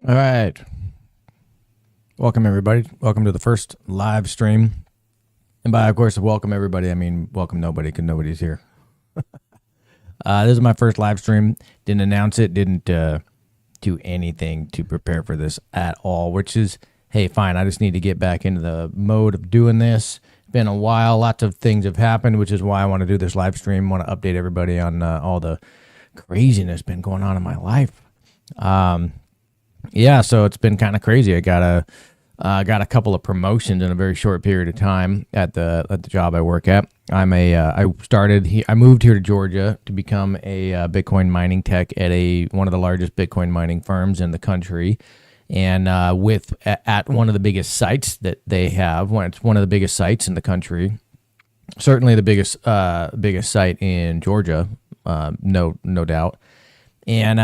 All right. Welcome, everybody. Welcome to the first live stream. And by, of course, welcome everybody, I mean welcome nobody because nobody's here. This is my first live stream. Didn't announce it. Didn't do anything to prepare for this at all, which is, hey, fine. I just need to get back into the mode of doing this. Been a while. Lots of things have happened, which is why I want to do this live stream. Want to update everybody on all the craziness been going on in my life. Yeah, so it's been kind of crazy. I got a couple of promotions in a very short period of time at the job I work at. I moved here to Georgia to become a Bitcoin mining tech at one of the largest Bitcoin mining firms in the country, and at one of the biggest sites that they have. It's one of the biggest sites in the country, certainly the biggest site in Georgia, no doubt. And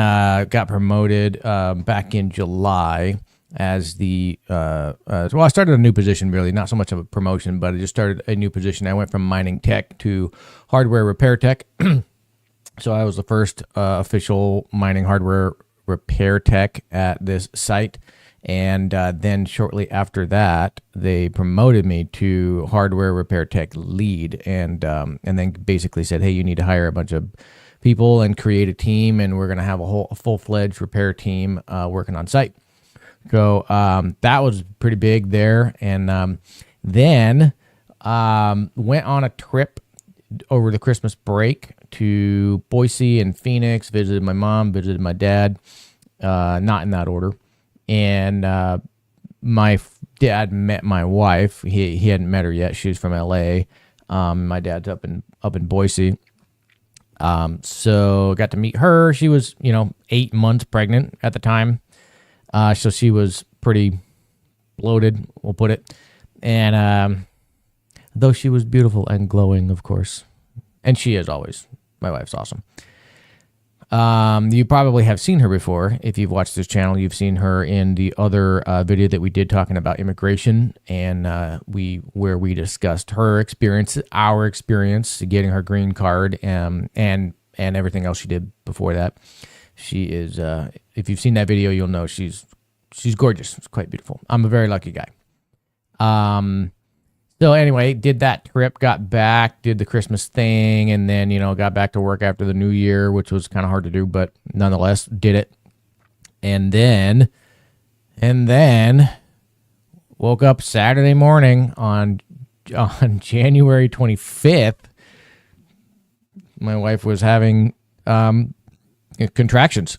got promoted back in July as I started a new position, really, not so much of a promotion, but I just started a new position. I went from mining tech to hardware repair tech. So I was the first official mining hardware repair tech at this site. And then shortly after that, they promoted me to hardware repair tech lead, and then basically said, hey, you need to hire a bunch of people and create a team, and we're going to have a full-fledged repair team working on site. So that was pretty big there. And then went on a trip over the Christmas break to Boise and Phoenix, visited my mom, visited my dad, not in that order. And my dad met my wife. He hadn't met her yet. She was from LA. My dad's up in Boise. So got to meet her. She was, 8 months pregnant at the time. So she was pretty bloated, we'll put it. And, though she was beautiful and glowing, of course, and she is always, my wife's awesome. You probably have seen her before. If you've watched this channel, you've seen her in the other video that we did talking about immigration, and where we discussed her experience, our experience getting her green card, and everything else she did before that. She is, if you've seen that video, you'll know she's gorgeous. It's quite beautiful. I'm a very lucky guy. So anyway, did that trip, got back, did the Christmas thing, and then, got back to work after the new year, which was kind of hard to do, but nonetheless, did it. And then woke up Saturday morning on January 25th. My wife was having contractions.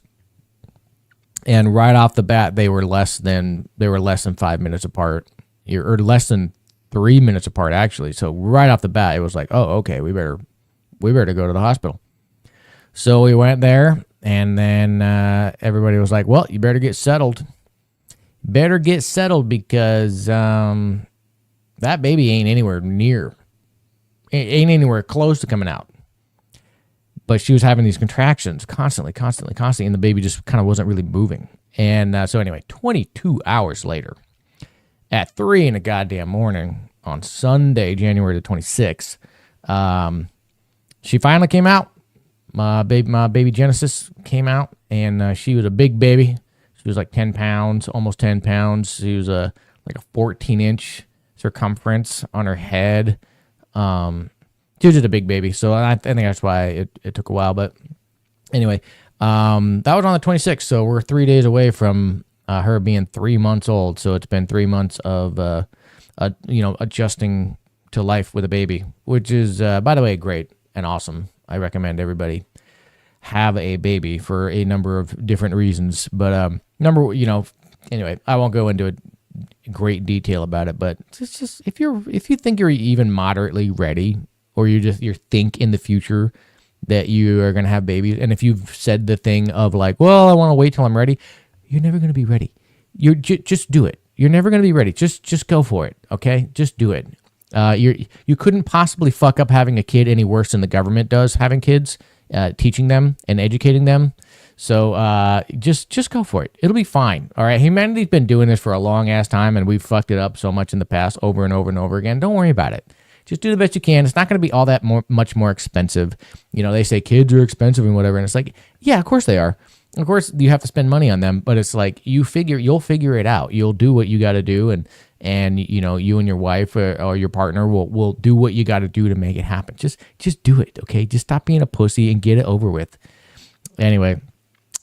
And right off the bat, they were less than 5 minutes apart, or less than 3 minutes apart, actually. So right off the bat, it was like, oh, okay, we better go to the hospital. So we went there, and then everybody was like, well, you better get settled. Better get settled because that baby ain't anywhere close to coming out. But she was having these contractions constantly, and the baby just kind of wasn't really moving. And so anyway, 22 hours later, at 3 in the goddamn morning on Sunday, January the 26th, she finally came out. My baby Genesis came out, and she was a big baby. She was like 10 pounds, almost 10 pounds. She was like a 14-inch circumference on her head. She was just a big baby, so I think that's why it took a while. But anyway, that was on the 26th, so we're 3 days away from her being 3 months old. So it's been 3 months of adjusting to life with a baby, which is, by the way, great and awesome. I recommend everybody have a baby for a number of different reasons. But anyway, I won't go into great detail about it. But it's just if you think you're even moderately ready, or you think in the future that you are going to have babies, and if you've said the thing of like, well, I want to wait till I'm ready, you're never going to be ready. You just do it. You're never going to be ready. Just go for it. Okay, just do it. You couldn't possibly fuck up having a kid any worse than the government does having kids, teaching them and educating them. So just go for it. It'll be fine. All right. Humanity's been doing this for a long ass time, and we've fucked it up so much in the past, over and over and over again. Don't worry about it. Just do the best you can. It's not going to be all that much more expensive. They say kids are expensive and whatever, and it's like, yeah, of course they are. Of course, you have to spend money on them, but it's like you'll figure it out. You'll do what you got to do, and you and your wife or your partner will do what you got to do to make it happen. Just do it, okay? Just stop being a pussy and get it over with. Anyway,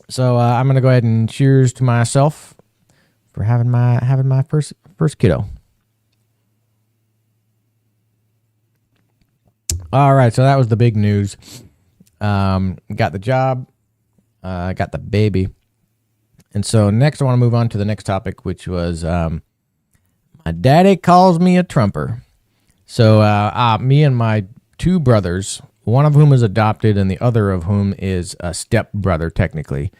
so I'm gonna go ahead and cheers to myself for having my first kiddo. All right, so that was the big news. Got the job. I got the baby. And so next I want to move on to the next topic, which was my daddy calls me a Trumper. So me and my two brothers, one of whom is adopted and the other of whom is a stepbrother technically,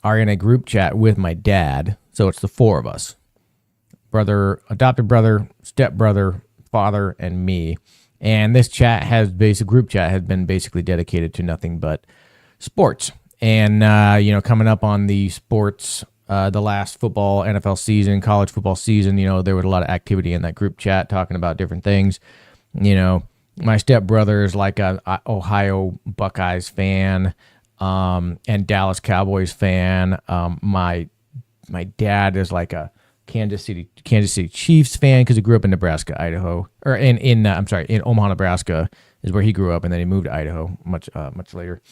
are in a group chat with my dad. So it's the four of us. Adopted brother, stepbrother, father, and me. And this group chat has been basically dedicated to nothing but sports. And, coming up on the sports, the last football, NFL season, college football season, there was a lot of activity in that group chat talking about different things. My stepbrother is like a Ohio Buckeyes fan and Dallas Cowboys fan. My dad is like a Kansas City Chiefs fan because he grew up in Nebraska, Idaho, or in Omaha, Nebraska is where he grew up, and then he moved to Idaho much later.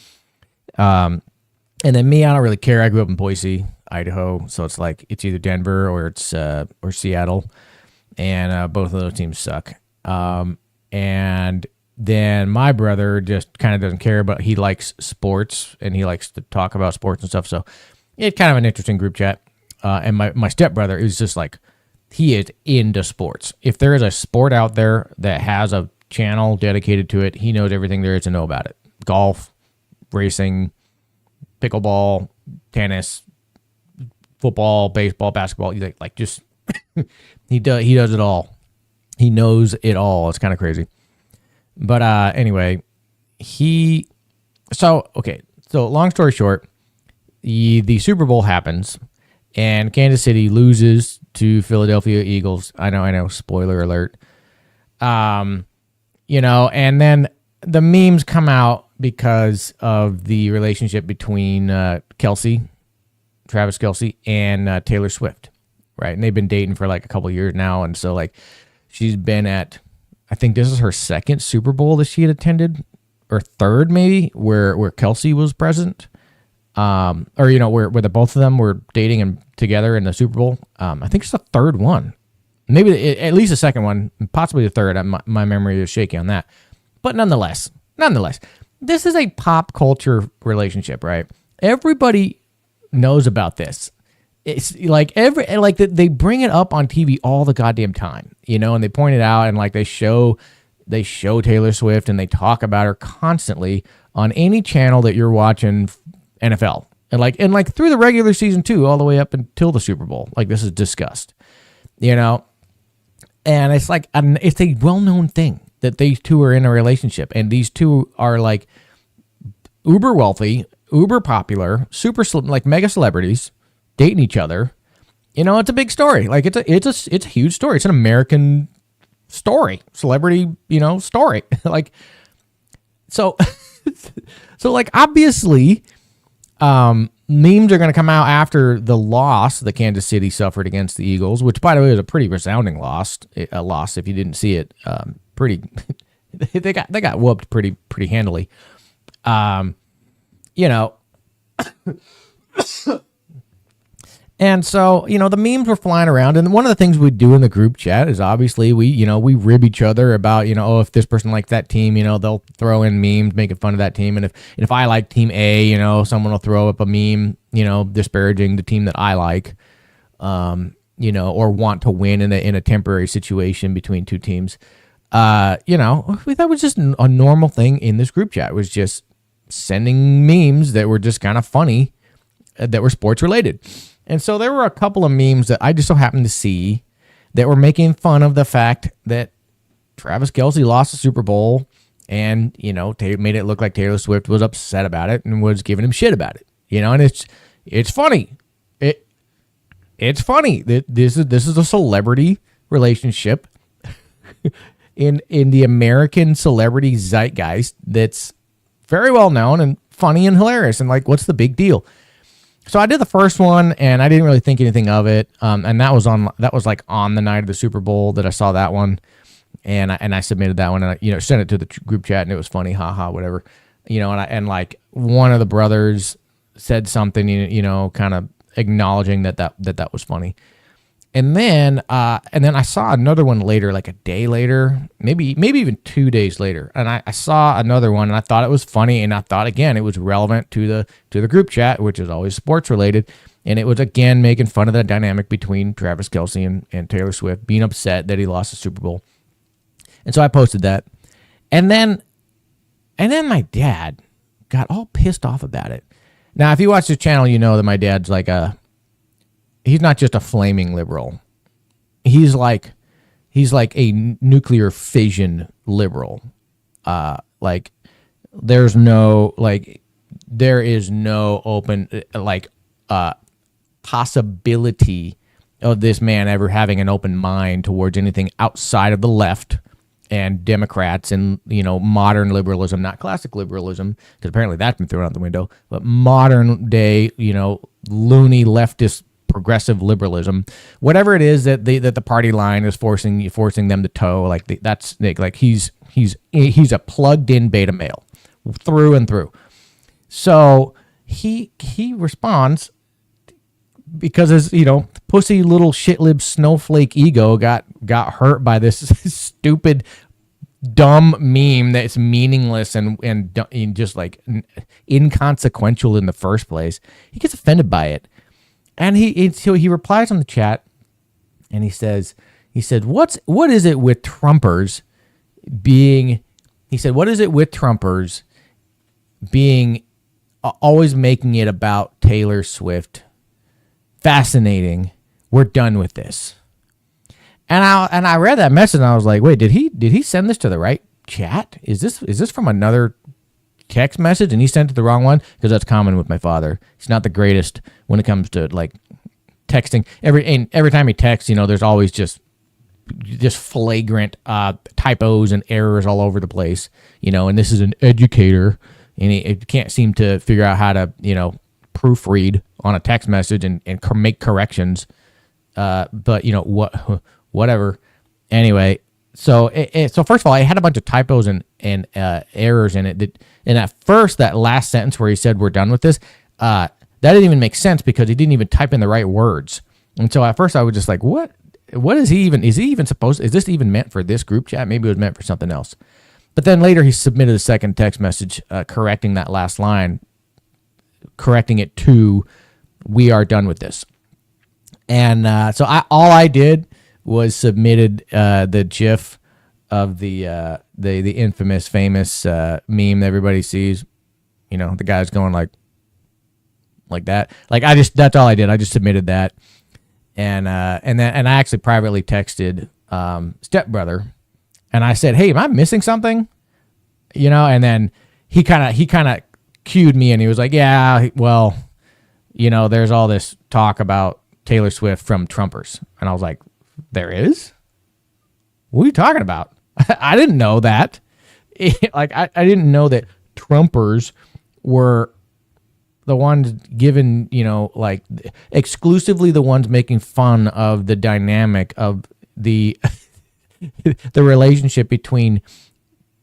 And then me, I don't really care. I grew up in Boise, Idaho, so it's like it's either Denver or it's or Seattle, and both of those teams suck. And then my brother just kind of doesn't care, but he likes sports and he likes to talk about sports and stuff. So it's kind of an interesting group chat. And my stepbrother is just like, he is into sports. If there is a sport out there that has a channel dedicated to it, he knows everything there is to know about it. Golf, racing, pickleball, tennis, football, baseball, basketball. He's like just he does it all. He knows it all. It's kind of crazy. But anyway, so long story short, the Super Bowl happens and Kansas City loses to Philadelphia Eagles. I know, spoiler alert. And then the memes come out because of the relationship between Travis Kelce, and Taylor Swift, right? And they've been dating for like a couple years now, and so like she's been at, I think this is her second Super Bowl that she had attended, or third maybe, where Kelce was present, where the both of them were dating and together in the Super Bowl. I think it's the third one, maybe at least the second one, possibly the third. My memory is shaky on that, but nonetheless, this is a pop culture relationship, right? Everybody knows about this. It's like they bring it up on TV all the goddamn time, and they point it out, and like they show Taylor Swift and they talk about her constantly on any channel that you're watching NFL, and like through the regular season too, all the way up until the Super Bowl. Like this is discussed, and it's like it's a well-known thing that these two are in a relationship, and these two are like uber wealthy, uber popular, super like mega celebrities dating each other. It's a big story. Like it's a huge story. It's an American story, celebrity, story. Like so like obviously memes are going to come out after the loss that Kansas City suffered against the Eagles, which by the way was a pretty resounding loss if you didn't see it. Pretty they got whooped pretty handily. And so, the memes were flying around, and one of the things we do in the group chat is obviously we rib each other about, if this person likes that team, they'll throw in memes making fun of that team. And if I like team A, someone will throw up a meme, disparaging the team that I like, or want to win in a temporary situation between two teams. That was just a normal thing in this group chat. It was just sending memes that were just kind of funny, that were sports related. And so there were a couple of memes that I just so happened to see that were making fun of the fact that Travis Kelce lost the Super Bowl, and made it look like Taylor Swift was upset about it and was giving him shit about it. And it's funny. It's funny that this is a celebrity relationship in the American celebrity zeitgeist that's very well known and funny and hilarious, and like, what's the big deal? So I did the first one, and I didn't really think anything of it. And that was like on the night of the Super Bowl that I saw that one, and I submitted that one, and I sent it to the group chat, and it was funny, haha, whatever, and like one of the brothers said something, kind of acknowledging that was funny. And then I saw another one later, like a day later, maybe even 2 days later. And I saw another one, and I thought it was funny, and I thought again it was relevant to the group chat, which is always sports related. And it was again making fun of the dynamic between Travis Kelce and Taylor Swift, being upset that he lost the Super Bowl. And so I posted that, and then my dad got all pissed off about it. Now, if you watch the channel, you know that my dad's like he's not just a flaming liberal. He's like a nuclear fission liberal. Like there is no open possibility of this man ever having an open mind towards anything outside of the left and Democrats and modern liberalism, not classic liberalism, because apparently that's been thrown out the window, but modern day loony leftist progressive liberalism, whatever it is that the party line is forcing them to toe, he's a plugged in beta male through and through. So he responds because his pussy little shitlib snowflake ego got hurt by this stupid dumb meme that's meaningless and just like inconsequential in the first place. He gets offended by it. And he replies on the chat, and he said, what is it with Trumpers being always making it about Taylor Swift? Fascinating. We're done with this. And I read that message, and I was like, wait, did he send this to the right chat? Is this from another text message and he sent it the wrong one? Because that's common with my father. He's not the greatest when it comes to like texting. Every time he texts, there's always just flagrant typos and errors all over the place. And this is an educator, and he can't seem to figure out how to proofread on a text message and make corrections. But whatever. Anyway. So first of all, I had a bunch of typos and errors in it. And at first, that last sentence where he said, we're done with this, that didn't even make sense because he didn't even type in the right words. And so at first I was just like, what is he even supposed, is this even meant for this group chat? Maybe it was meant for something else. But then later he submitted a second text message correcting that last line, correcting it to, we are done with this. And so all I did was submitted the GIF of the infamous, famous meme that everybody sees. The guy's going like that. That's all I did. I just submitted that, and I actually privately texted stepbrother, and I said, "Hey, am I missing something?" And then he kind of cued me, and he was like, "Yeah, well, there's all this talk about Taylor Swift from Trumpers," and I was like, there is? What are you talking about? I didn't know that. I didn't know that Trumpers were the ones given, exclusively the ones making fun of the dynamic of the the relationship between,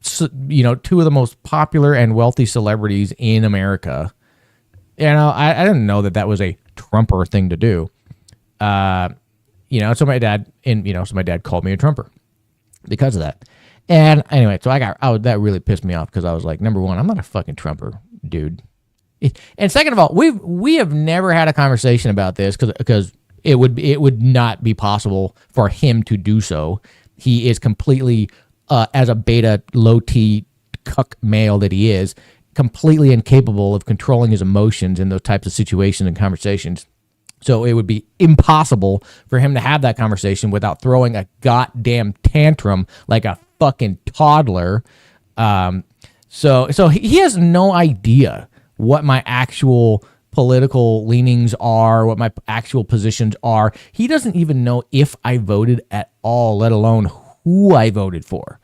two of the most popular and wealthy celebrities in America. I didn't know that was a Trumper thing to do. So my dad called me a Trumper because of that. And anyway, so that really pissed me off because I was like, number one, I'm not a fucking Trumper, dude. And second of all, we have never had a conversation about this because it would not be possible for him to do so. He is completely, as a beta low T cuck male that he is, completely incapable of controlling his emotions in those types of situations and conversations. So it would be impossible for him to have that conversation without throwing a goddamn tantrum like a fucking toddler. So he has no idea what my actual political leanings are, what my actual positions are. He doesn't even know if I voted at all, let alone who I voted for.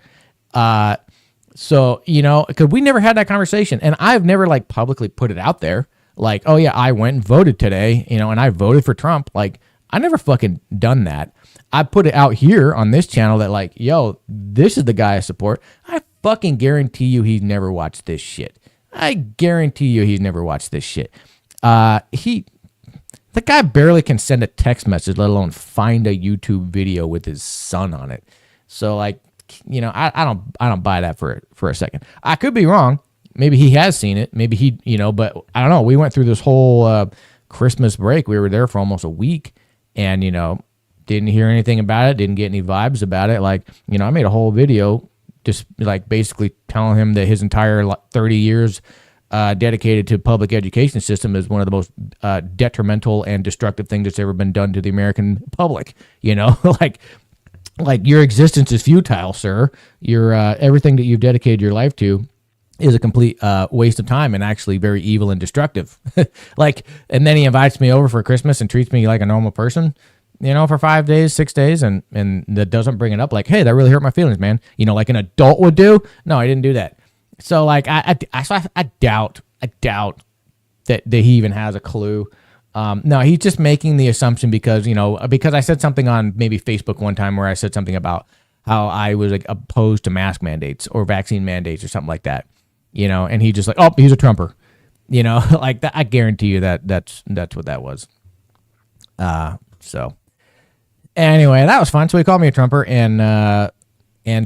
So, because we never had that conversation, and I've never publicly put it out there. like, oh yeah, I went and voted today, and I voted for Trump. Like, I never fucking done that. I put it out here on this channel that like, yo, this is the guy I support. I fucking guarantee you he's never watched this shit. I guarantee you he's never watched this shit. The guy barely can send a text message, let alone find a YouTube video with his son on it. So like, I don't buy that for a second. I could be wrong. Maybe he has seen it. Maybe he, but I don't know. We went through this whole Christmas break. We were there for almost a week, and didn't hear anything about it. Didn't get any vibes about it. Like, I made a whole video just like basically telling him that his entire 30 years dedicated to public education system is one of the most detrimental and destructive things that's ever been done to the American public. Like your existence is futile, sir. Your everything that you've dedicated your life to is a complete waste of time and actually very evil and destructive. And then he invites me over for Christmas and treats me like a normal person, for 5 days, 6 days, and that doesn't bring it up like, hey, that really hurt my feelings, man. Like an adult would do. No, I didn't do that. So like I doubt that he even has a clue. No, he's just making the assumption because I said something on maybe Facebook one time where I said something about how I was like opposed to mask mandates or vaccine mandates or something like that. And he just like, oh, he's a Trumper. Like that. I guarantee you that's what that was. So anyway, that was fun. So he called me a Trumper, and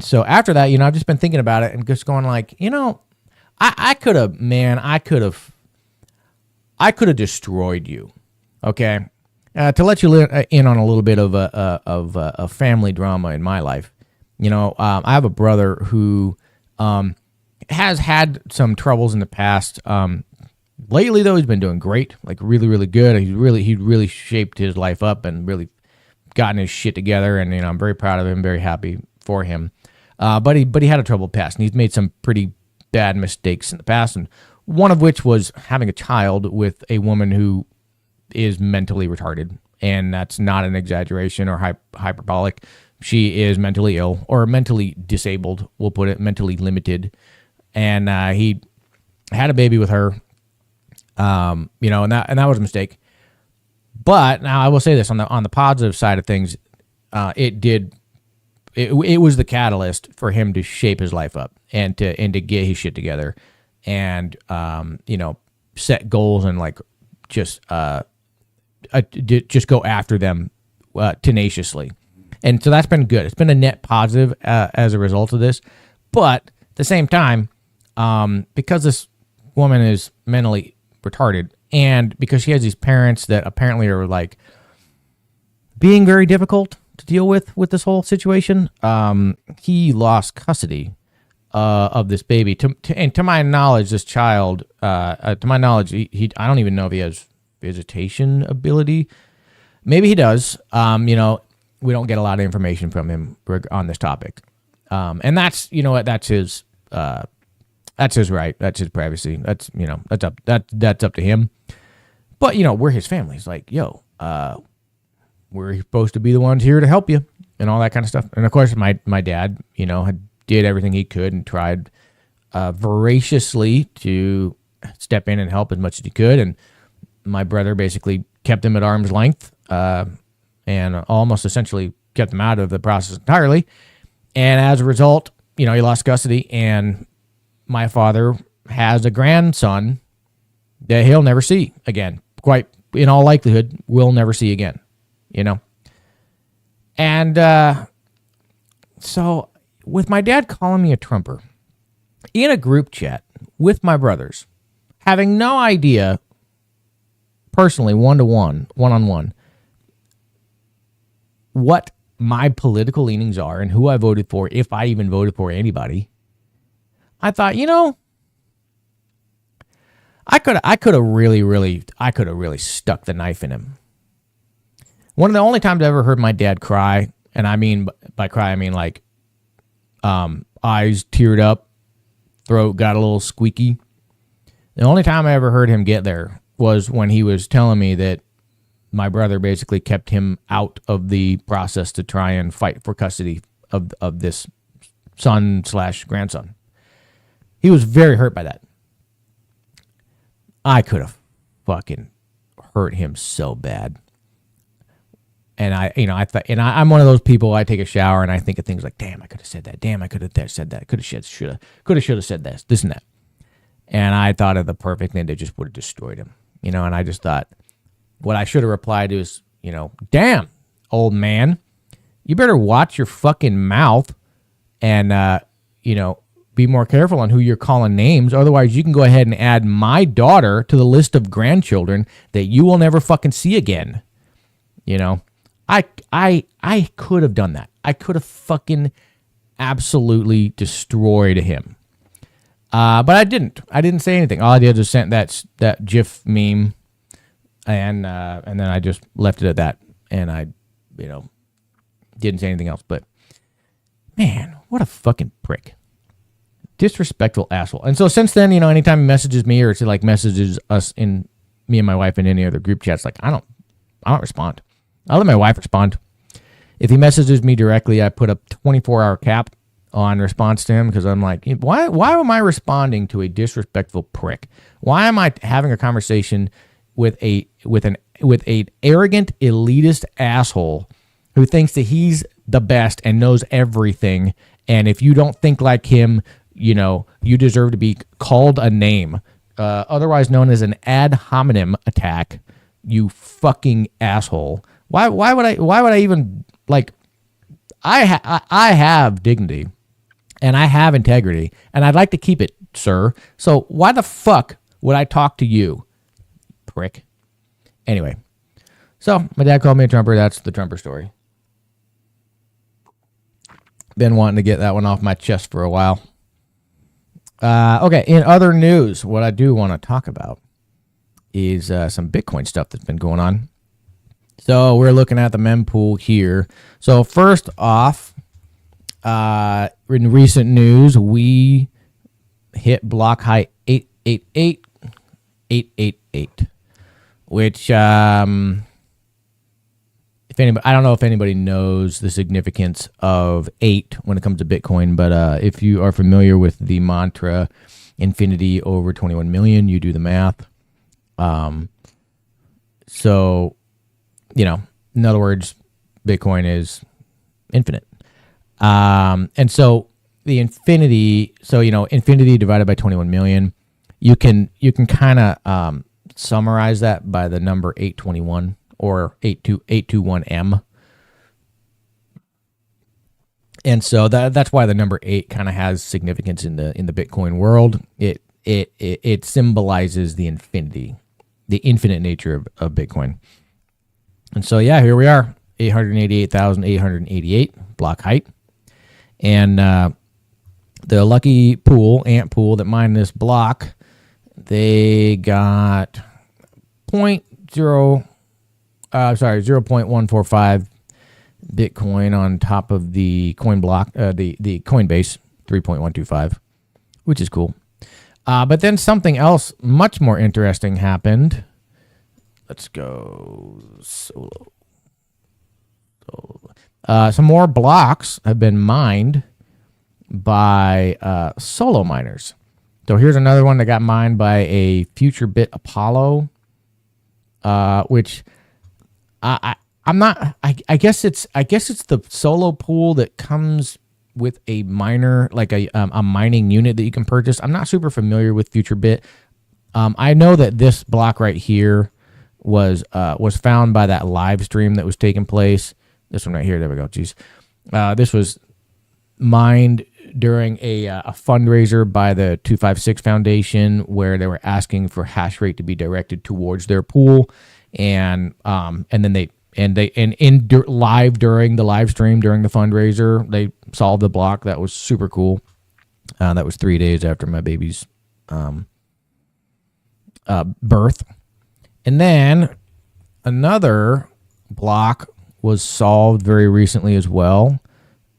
so after that, I've just been thinking about it and just going like, I could have destroyed you. Okay. To let you in on a little bit of a family drama in my life, I have a brother who has had some troubles in the past. Lately, though, he's been doing great, like really, really good. He really shaped his life up and really gotten his shit together. And I'm very proud of him, very happy for him. But he had a troubled past, and he's made some pretty bad mistakes in the past, and one of which was having a child with a woman who is mentally retarded, and that's not an exaggeration or hyperbolic. She is mentally ill or mentally disabled, we'll put it, mentally limited, and he had a baby with her, and that was a mistake. But now I will say this on the positive side of things, it was the catalyst for him to shape his life up and to get his shit together, and set goals and like just go after them tenaciously. And so that's been good. It's been a net positive as a result of this. But at the same time, because this woman is mentally retarded, and because she has these parents that apparently are like being very difficult to deal with this whole situation, he lost custody of this baby. To my knowledge, this child, I don't even know if he has visitation ability. Maybe he does. We don't get a lot of information from him on this topic. And that's, that's his right. That's his privacy. That's up to him. But, we're his family. It's like, we're supposed to be the ones here to help you and all that kind of stuff. And of course, my dad, did everything he could and tried voraciously to step in and help as much as he could. And my brother basically kept him at arm's length, and almost essentially kept him out of the process entirely. And as a result, he lost custody, and my father has a grandson that he'll never see again. Quite in all likelihood, will never see again, And so with my dad calling me a Trumper in a group chat with my brothers, having no idea personally, one-on-one, what my political leanings are and who I voted for, if I even voted for anybody, I thought, I could have really stuck the knife in him. One of the only times I ever heard my dad cry, and I mean by cry, I mean like eyes teared up, throat got a little squeaky. The only time I ever heard him get there was when he was telling me that my brother basically kept him out of the process to try and fight for custody of this son/grandson. He was very hurt by that. I could have fucking hurt him so bad. And I thought, and I'm one of those people. I take a shower and I think of things like, damn, I could have said that. Damn, I could have said that. Could have, should have said this and that. And I thought of the perfect thing that just would have destroyed him, And I just thought, what I should have replied to is, damn, old man, you better watch your fucking mouth and, be more careful on who you're calling names. Otherwise, you can go ahead and add my daughter to the list of grandchildren that you will never fucking see again. I could have done that. I could have fucking absolutely destroyed him. But I didn't. I didn't say anything. All I did was sent that GIF meme, and then I just left it at that. And I, didn't say anything else. But man, what a fucking prick. Disrespectful asshole. And so since then, anytime he messages me or it's like messages us in me and my wife in any other group chats, like I don't respond. I'll let my wife respond. If he messages me directly, I put a 24-hour cap on response to him because I'm like, why am I responding to a disrespectful prick? Why am I having a conversation with an arrogant elitist asshole who thinks that he's the best and knows everything, and if you don't think like him, you deserve to be called a name, otherwise known as an ad hominem attack, you fucking asshole. Why would I even, like, I have dignity and I have integrity and I'd like to keep it, sir. So why the fuck would I talk to you, prick? Anyway, so my dad called me a Trumper. That's the Trumper story. Been wanting to get that one off my chest for a while. Okay, in other news, what I do want to talk about is some Bitcoin stuff that's been going on. So we're looking at the mempool here. So first off, in recent news, we hit block height 888, which if anybody, I don't know if anybody knows the significance of 8 when it comes to Bitcoin, but if you are familiar with the mantra infinity over 21 million, you do the math. So, in other words, Bitcoin is infinite. And so the infinity, infinity divided by 21 million, you can kind of summarize that by the number 821 or 821M. And so that's why the number 8 kind of has significance in the Bitcoin world. It symbolizes the infinity, the infinite nature of Bitcoin. And so, yeah, here we are, 888,888 block height. And the lucky ant pool that mined this block, they got 0.145 Bitcoin on top of the coin block, the Coinbase 3.125, which is cool. But then something else much more interesting happened. Let's go solo. Some more blocks have been mined by solo miners. So here's another one that got mined by a FutureBit Apollo, which I'm not. I guess it's the solo pool that comes with a miner, like a mining unit that you can purchase. I'm not super familiar with FutureBit. I know that this block right here was found by that live stream that was taking place. This one right here. There we go. Jeez. This was mined during a fundraiser by the 256 Foundation, where they were asking for hash rate to be directed towards their pool, and then live during the live stream during the fundraiser, they solved the block. That was super cool. That was 3 days after my baby's birth. And then another block was solved very recently as well.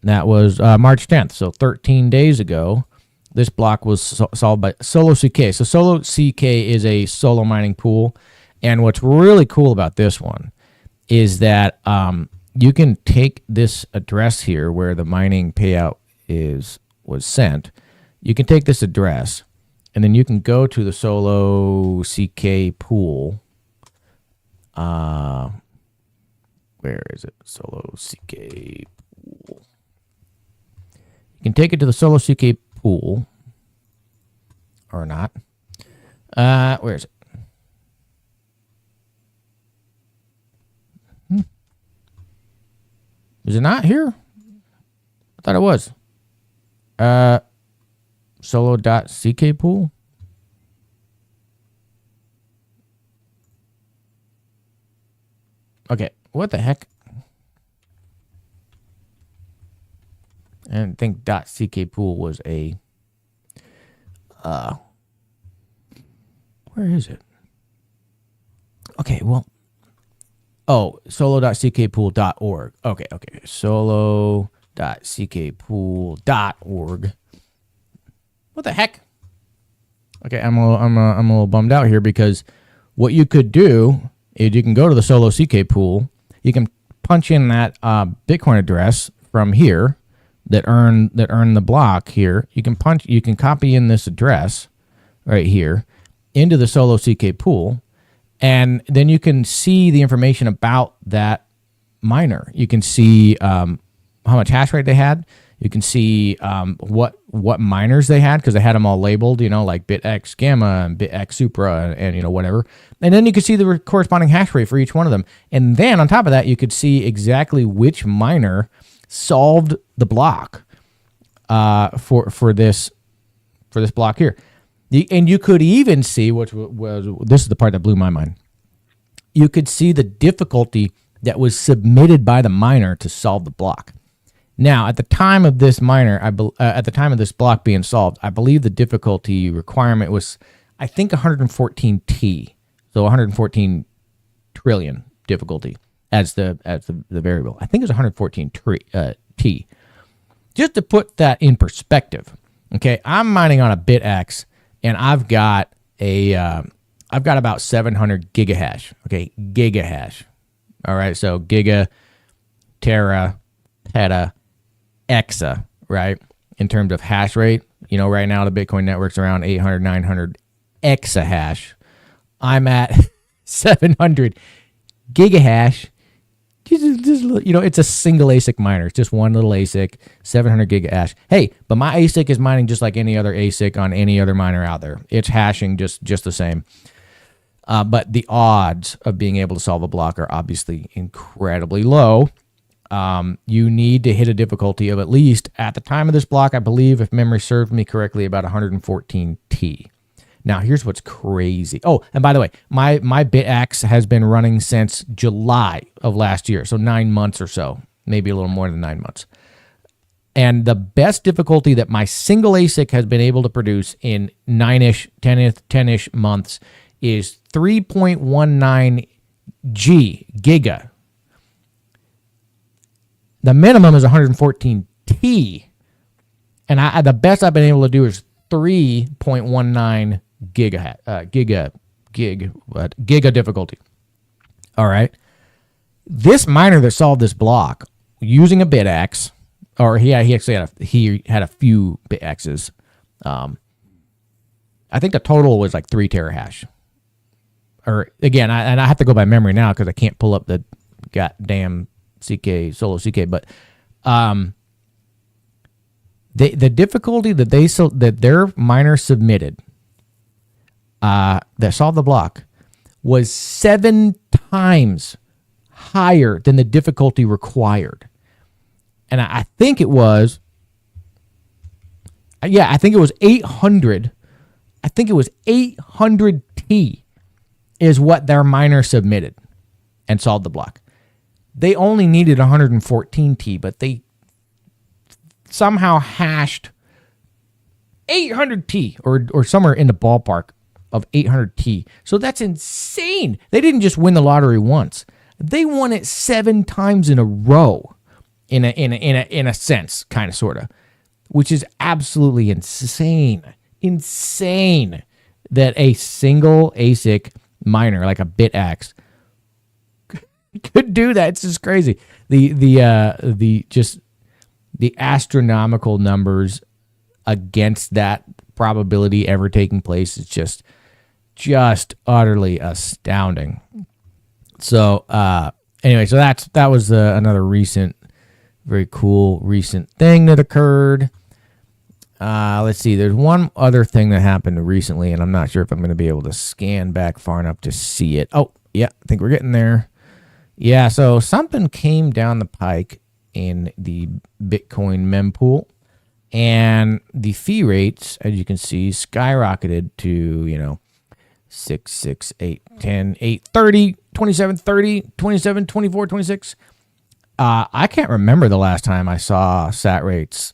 That was March 10th, so 13 days ago. This block was solved by Solo CK. So Solo CK is a solo mining pool. And what's really cool about this one is that you can take this address here where the mining payout was sent. You can take this address And then you can go to the Solo CK pool. Where is it? Solo CK pool. You can take it to the Solo CK pool. Or not. Where is it? Is it not here? I thought it was. Solo.ck pool. Okay, what the heck? I think .ck pool was a where is it? Okay, well, solo.ckpool.org. Okay. Solo.ckpool.org. What the heck? Okay, I'm a little bummed out here because what you could do is you can go to the Solo CK pool. You can punch in that Bitcoin address from here that earn the block here. You can copy in this address right here into the Solo CK pool, and then you can see the information about that miner. You can see how much hash rate they had. You can see what miners they had, because they had them all labeled, like BitX Gamma and BitX Supra and whatever. And then you could see the corresponding hash rate for each one of them. And then on top of that, you could see exactly which miner solved the block for this block here. And you could even see, this is the part that blew my mind. You could see the difficulty that was submitted by the miner to solve the block. Now, at the time of this miner, at the time of this block being solved, I believe the difficulty requirement was, I think, 114T, so 114 trillion difficulty as the variable. I think it was 114 T. Just to put that in perspective, okay, I'm mining on a BitX, and I've got about 700 gigahash. Okay, gigahash. All right, so giga, tera, peta, exa, right? In terms of hash rate, right now the Bitcoin network's around 800, 900 exahash. I'm at 700 gigahash. It's a single ASIC miner. It's just one little ASIC, 700 gigahash. Hey, but my ASIC is mining just like any other ASIC on any other miner out there. It's hashing just the same. But the odds of being able to solve a block are obviously incredibly low. You need to hit a difficulty of at least, at the time of this block, I believe, if memory serves me correctly, about 114 T. Now, here's what's crazy. Oh, and by the way, my BitX has been running since July of last year, so 9 months or so, maybe a little more than 9 months. And the best difficulty that my single ASIC has been able to produce in 9-ish, 10-ish months is 3.19 giga. The minimum is 114 T, and the best I've been able to do is 3.19 giga difficulty. All right. This miner that solved this block using a BitX, or he actually had a few BitXs. I think the total was like 3 terahash. Or again, I have to go by memory now because I can't pull up the goddamn Solo CK, but the difficulty that their miner submitted that solved the block was 7 times higher than the difficulty required, and I think it was 800. I think it was 800 T is what their miner submitted and solved the block. They only needed 114 T, but they somehow hashed 800 T or somewhere in the ballpark of 800 T. So that's insane. They didn't just win the lottery once. They won it 7 times in a row in a sense, kind of, sort of, which is absolutely insane. Insane that a single ASIC miner like a BitX could do that. It's just crazy. The astronomical numbers against that probability ever taking place is just utterly astounding. So anyway, so that was another very cool recent thing that occurred. Let's see. There's one other thing that happened recently, and I'm not sure if I'm going to be able to scan back far enough to see it. Oh, yeah, I think we're getting there. Yeah, so something came down the pike in the Bitcoin mempool, and the fee rates, as you can see, skyrocketed to, 6, 6, 8, 10, 8, 30, 27, 30, 27, 24, 26. I can't remember the last time I saw sats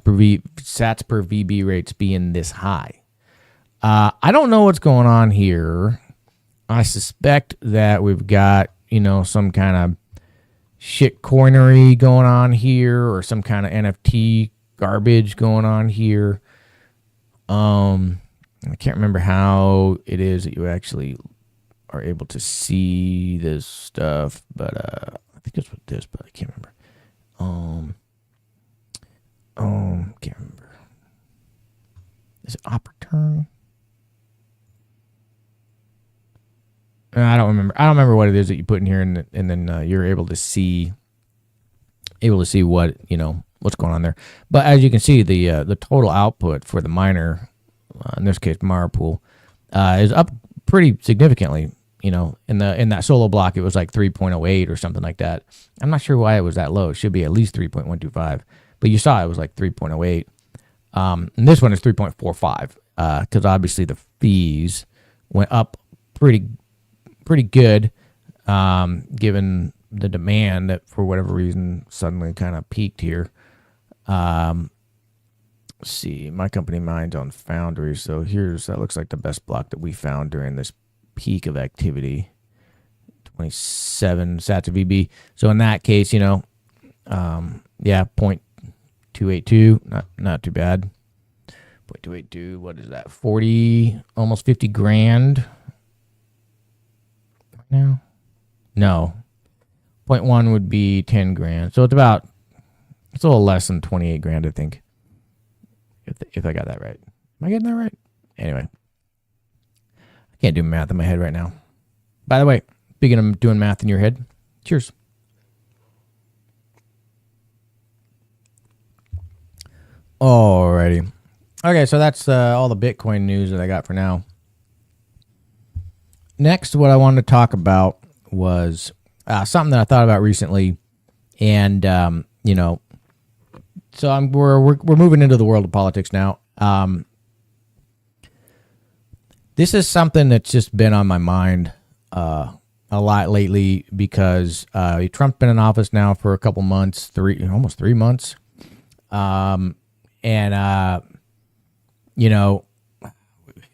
per VB rates being this high. I don't know what's going on here. I suspect that we've got, some kind of shit coinery going on here, or some kind of NFT garbage going on here. I can't remember how it is that you actually are able to see this stuff, but I think it's with this, but I can't remember. Can't remember. Is it Opportune? I don't remember. I don't remember what it is that you put in here, and then you're able to see what what's going on there. But as you can see, the total output for the miner, in this case Marapool, is up pretty significantly. In that solo block, it was like 3.08 or something like that. I'm not sure why it was that low. It should be at least 3.125. But you saw it was like 3.08. And this one is 3.45 because obviously the fees went up pretty good, given the demand that for whatever reason suddenly kind of peaked here. Let's see, my company mines on Foundry. So that looks like the best block that we found during this peak of activity. 27 sats of VB. So in that case, 0.282, not too bad. 0.282, what is that? 40, almost 50 grand right now? No. 0.1 would be 10 grand. So it's a little less than 28 grand, I think. If I got that right. Am I getting that right? Anyway. I can't do math in my head right now. By the way, speaking of doing math in your head, cheers. Alrighty. Okay, so that's all the Bitcoin news that I got for now. Next, what I wanted to talk about was something that I thought about recently, and so we're moving into the world of politics now. This is something that's just been on my mind a lot lately because Trump's been in office now for a couple months, almost 3 months.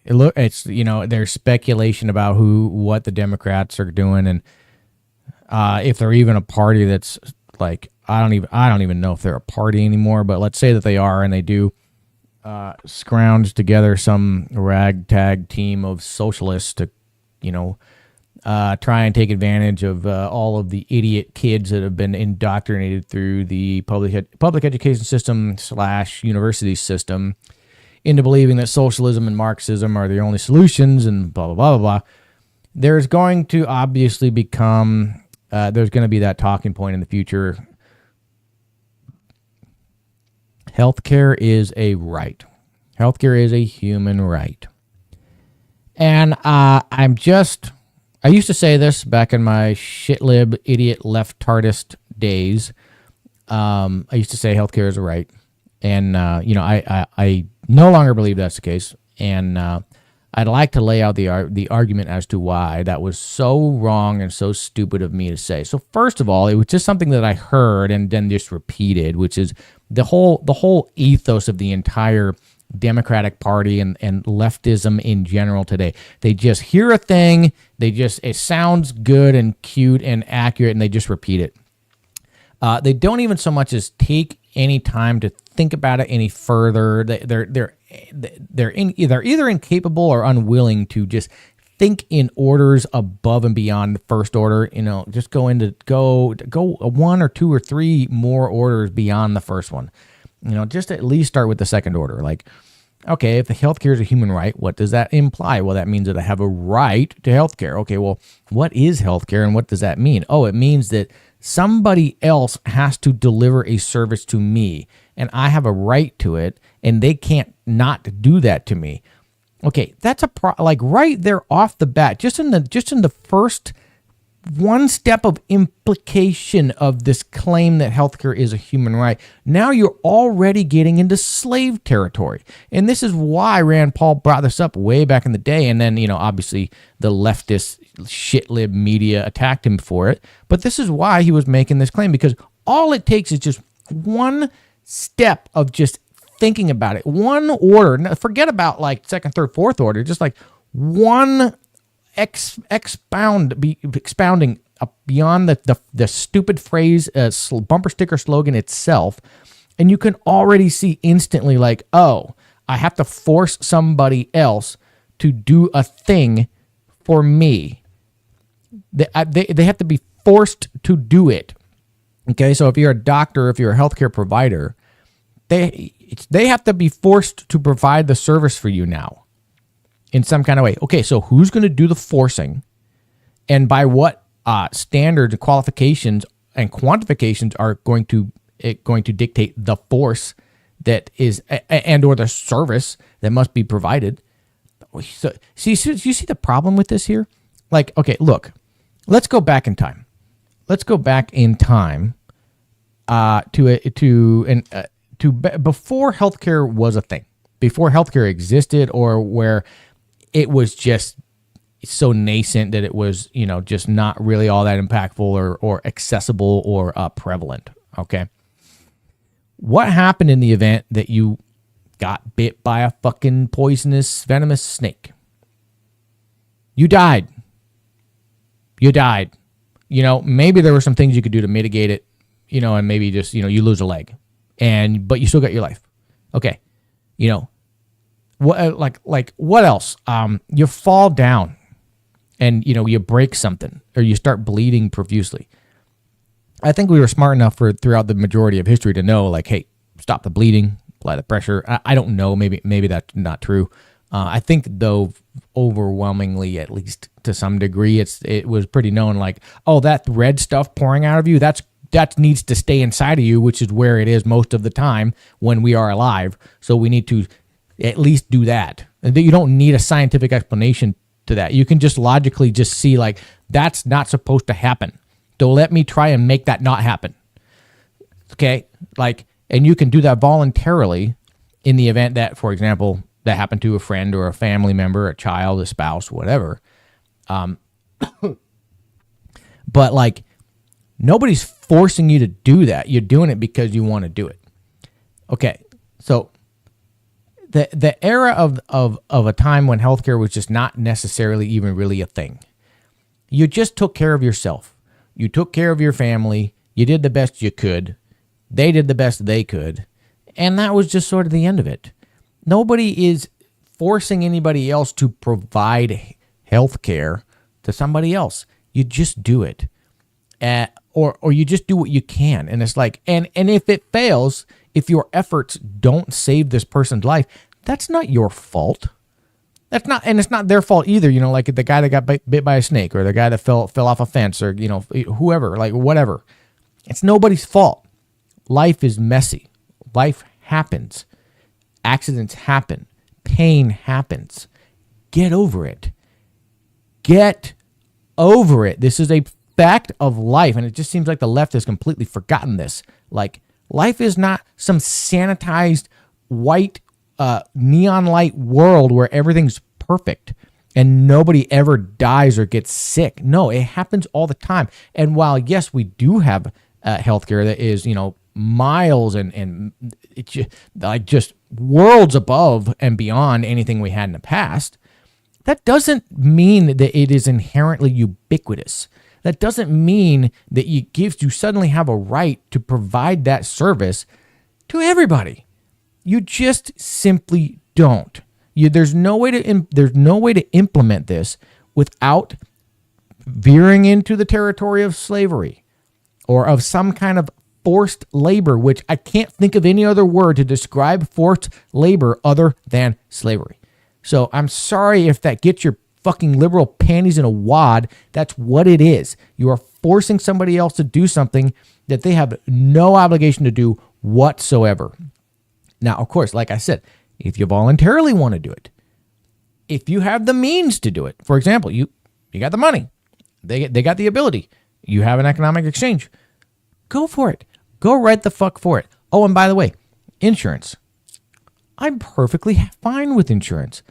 There's speculation about what the Democrats are doing, and if they're even a party that's like, I don't even know if they're a party anymore, but let's say that they are, and they do scrounge together some ragtag team of socialists to, try and take advantage of all of the idiot kids that have been indoctrinated through the public education system / university system into believing that socialism and Marxism are the only solutions and blah, blah, blah, blah, blah. There's going to obviously become, there's going to be that talking point in the future. Healthcare is a right. Healthcare is a human right. And I used to say this back in my shitlib idiot leftardist days. I used to say healthcare is a right. And, I no longer believe that's the case. And I'd like to lay out the argument as to why that was so wrong and so stupid of me to say. So first of all, it was just something that I heard and then just repeated, which is the whole ethos of the entire Democratic Party and leftism in general today. They just hear a thing, it sounds good and cute and accurate, and they just repeat it. They don't even so much as take any time to think about it any further. They're either incapable or unwilling to just think in orders above and beyond the first order. Just go one or two or three more orders beyond the first one. Just at least start with the second order. Like, Okay, if the healthcare is a human right, what does that imply? Well, that means that I have a right to healthcare. Okay, well, what is healthcare and what does that mean? Oh, it means that somebody else has to deliver a service to me and I have a right to it and they can't not do that to me. Okay, that's like right there off the bat, just in the first one step of implication of this claim that healthcare is a human right. Now you're already getting into slave territory. And this is why Rand Paul brought this up way back in the day. And then, obviously the leftist shitlib media attacked him for it. But this is why he was making this claim, because all it takes is just one step of just thinking about it. One order, forget about like second, third, fourth order, just like one expounding beyond the stupid phrase, bumper sticker slogan itself, and you can already see instantly like, oh, I have to force somebody else to do a thing for me. They have to be forced to do it. Okay, so if you're a doctor, if you're a healthcare provider, they have to be forced to provide the service for you now. In some kind of way. Okay, so who's going to do the forcing, and by what standards, qualifications, and quantifications are going to dictate the force that is and or the service that must be provided? So, you see the problem with this here? Like, okay, look, let's go back in time. Let's go back in time to before healthcare was a thing, before healthcare existed, or where it was just so nascent that it was, just not really all that impactful or accessible or prevalent. Okay. What happened in the event that you got bit by a fucking poisonous, venomous snake? You died. Maybe there were some things you could do to mitigate it, and maybe just, you lose a leg but you still got your life. Okay. What what else? You fall down and you break something or you start bleeding profusely. I think we were smart enough throughout the majority of history to know, like, hey, stop the bleeding, apply the pressure. I don't know, maybe that's not true. I think though, overwhelmingly, at least to some degree, it was pretty known, like, oh, that red stuff pouring out of you, that needs to stay inside of you, which is where it is most of the time when we are alive. So we need to at least do that. And you don't need a scientific explanation to that. You can just logically just see, like, that's not supposed to happen. So let me try and make that not happen. Okay? Like, and you can do that voluntarily in the event that, for example, that happened to a friend or a family member, a child, a spouse, whatever. But like, nobody's forcing you to do that. You're doing it because you want to do it. Okay. So the era of a time when healthcare was just not necessarily even really a thing. You just took care of yourself. You took care of your family. You did the best you could. They did the best they could. And that was just sort of the end of it. Nobody is forcing anybody else to provide healthcare to somebody else. You just do it. Or you just do what you can. And it's like, and if it fails, if your efforts don't save this person's life, that's not your fault. That's not, and it's not their fault either. Like the guy that got bit by a snake, or the guy that fell off a fence, or, whoever, like whatever. It's nobody's fault. Life is messy. Life happens. Accidents happen. Pain happens. Get over it. Get over it. This is a fact of life. And it just seems like the left has completely forgotten this. Like, life is not some sanitized white neon light world where everything's perfect and nobody ever dies or gets sick. No, it happens all the time. And while, yes, we do have healthcare that is, miles and it's just worlds above and beyond anything we had in the past, that doesn't mean that it is inherently ubiquitous. That doesn't mean that you suddenly have a right to provide that service to everybody. You just simply don't. There's no way to implement this without veering into the territory of slavery or of some kind of forced labor, which I can't think of any other word to describe forced labor other than slavery. So I'm sorry if that gets your fucking liberal panties in a wad. That's what it is. You are forcing somebody else to do something that they have no obligation to do whatsoever. Now, of course, like I said, if you voluntarily want to do it, if you have the means to do it, for example, you got the money, they got the ability, you have an economic exchange, go for it. Go right the fuck for it. Oh, and by the way, insurance. I'm perfectly fine with insurance.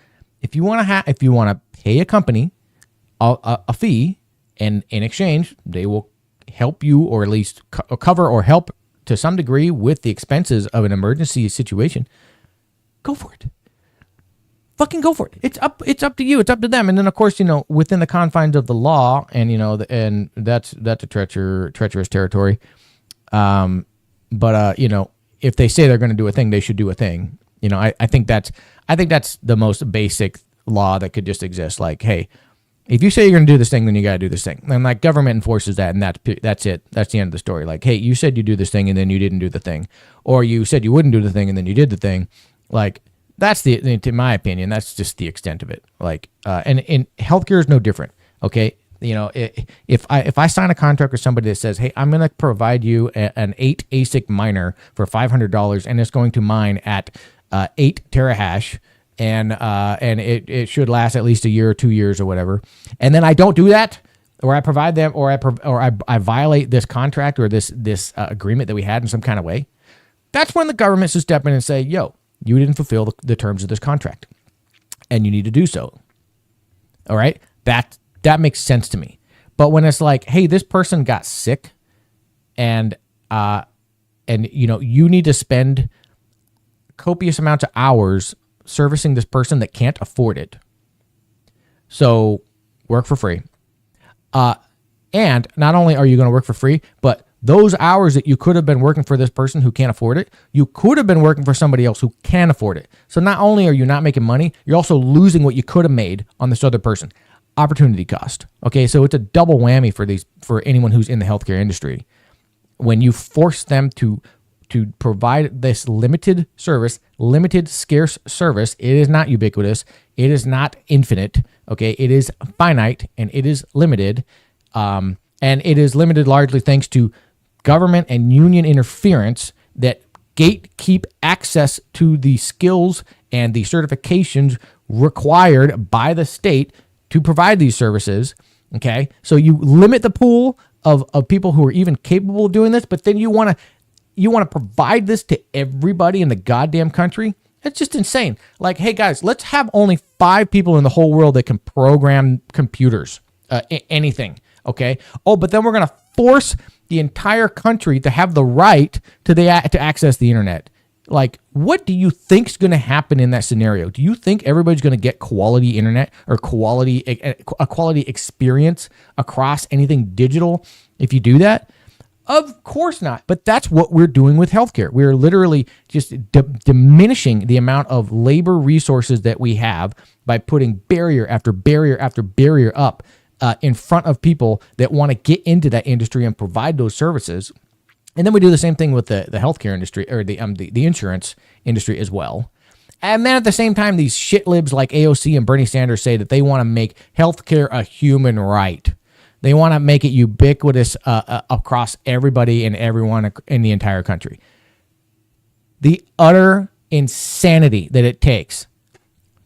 If you want to pay a company a fee, and in exchange, they will help you, or at least cover or help to some degree with the expenses of an emergency situation, go for it. Fucking go for it. It's up to you. It's up to them. And then, of course, within the confines of the law, and and that's a treacherous territory. But if they say they're going to do a thing, they should do a thing. I think that's the most basic law that could just exist. Like, hey, if you say you're going to do this thing, then you got to do this thing. And like, government enforces that, and that's it. That's the end of the story. Like, hey, you said you do this thing, and then you didn't do the thing, or you said you wouldn't do the thing, and then you did the thing. Like, that's in my opinion, that's just the extent of it. Like, and healthcare is no different. Okay. If I sign a contract with somebody that says, hey, I'm going to provide you an 8 ASIC miner for $500, and it's going to mine at 8 terahash, and it should last at least a year or 2 years or whatever, and then I don't do that, or I provide them, or I violate this contract or this agreement that we had in some kind of way, that's when the government should step in and say, yo, you didn't fulfill the terms of this contract, and you need to do so. All right, that makes sense to me. But when it's like, hey, this person got sick, and you need to spend copious amounts of hours servicing this person that can't afford it, so work for free. And not only are you going to work for free, but those hours that you could have been working for this person who can't afford it, you could have been working for somebody else who can afford it. So not only are you not making money, you're also losing what you could have made on this other person. Opportunity cost. Okay, so it's a double whammy for anyone who's in the healthcare industry. When you force them to provide this limited service, limited scarce service, it is not ubiquitous, it is not infinite. Okay, it is finite and it is limited, and it is limited largely thanks to government and union interference that gatekeep access to the skills and the certifications required by the state to provide these services. Okay, so you limit the pool of people who are even capable of doing this, but then you want to provide this to everybody in the goddamn country. It's just insane. Like, hey guys, let's have only 5 people in the whole world that can program computers, anything. Okay. Oh, but then we're going to force the entire country to have the right to access the internet. Like, what do you think is going to happen in that scenario? Do you think everybody's going to get quality internet or a quality experience across anything digital if you do that? Of course not. But that's what we're doing with healthcare. We're literally just diminishing the amount of labor resources that we have by putting barrier after barrier after barrier up in front of people that want to get into that industry and provide those services. And then we do the same thing with the healthcare industry, or the insurance industry as well. And then at the same time, these shit libs like AOC and Bernie Sanders say that they want to make healthcare a human right. They want to make it ubiquitous across everybody and everyone in the entire country. The utter insanity that it takes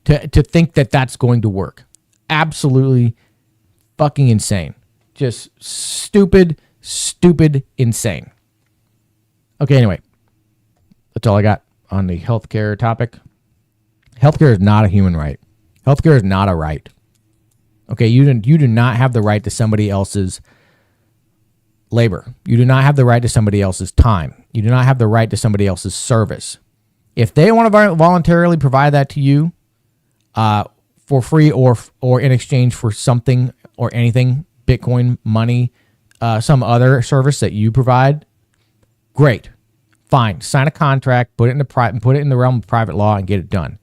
to think that that's going to work. Absolutely fucking insane. Just stupid, insane. Okay, anyway, that's all I got on the healthcare topic. Healthcare is not a human right. Healthcare is not a right. Okay, you do not have the right to somebody else's labor. You do not have the right to somebody else's time. You do not have the right to somebody else's service. If they want to voluntarily provide that to you for free or in exchange for something or anything, Bitcoin, money, some other service that you provide, great, fine. Sign a contract, put it in the realm of private law, and get it done.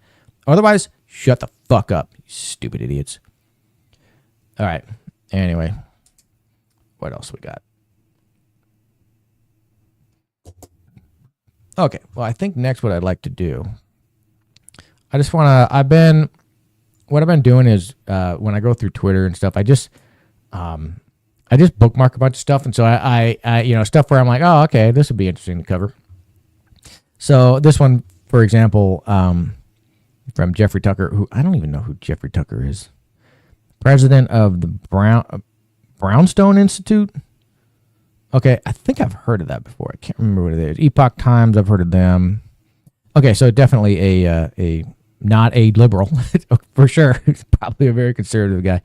Otherwise, shut the fuck up, you stupid idiots. All right. Anyway, what else we got? Okay. Well, I think next what I'd like to do, what I've been doing is when I go through Twitter and stuff, I just bookmark a bunch of stuff. And so I stuff where I'm like, oh, okay, this would be interesting to cover. So this one, for example, from Jeffrey Tucker, who I don't even know who Jeffrey Tucker is. President of the Brownstone Institute. Okay, I think I've heard of that before. I can't remember what it is. Epoch Times, I've heard of them. Okay, so definitely a not a liberal, for sure. He's probably a very conservative guy.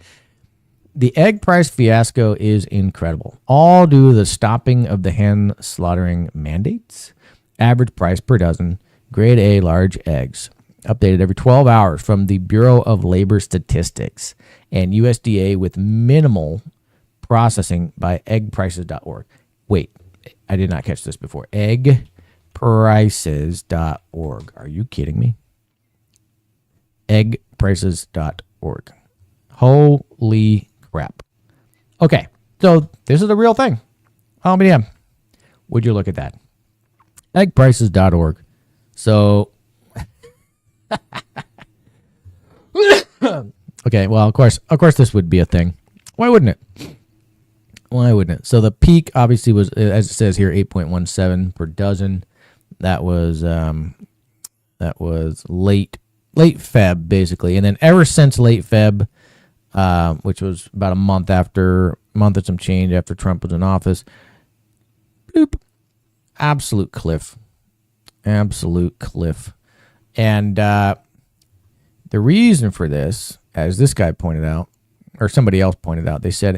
The egg price fiasco is incredible. All due to the stopping of the hen slaughtering mandates. Average price per dozen, grade A large eggs. Updated every 12 hours from the Bureau of Labor Statistics and USDA with minimal processing by eggprices.org. Wait, I did not catch this before. Eggprices.org. Are you kidding me? Eggprices.org. Holy crap. Okay, so this is the real thing. How many would you look at that? Eggprices.org. So, okay, well, of course, this would be a thing. Why wouldn't it? Why wouldn't it? So the peak obviously was, as it says here, 8.17 per dozen. That was late Feb basically, and then ever since late Feb, which was about a month and some change after Trump was in office, bloop, absolute cliff. And the reason for this, as this guy pointed out, or somebody else pointed out, they said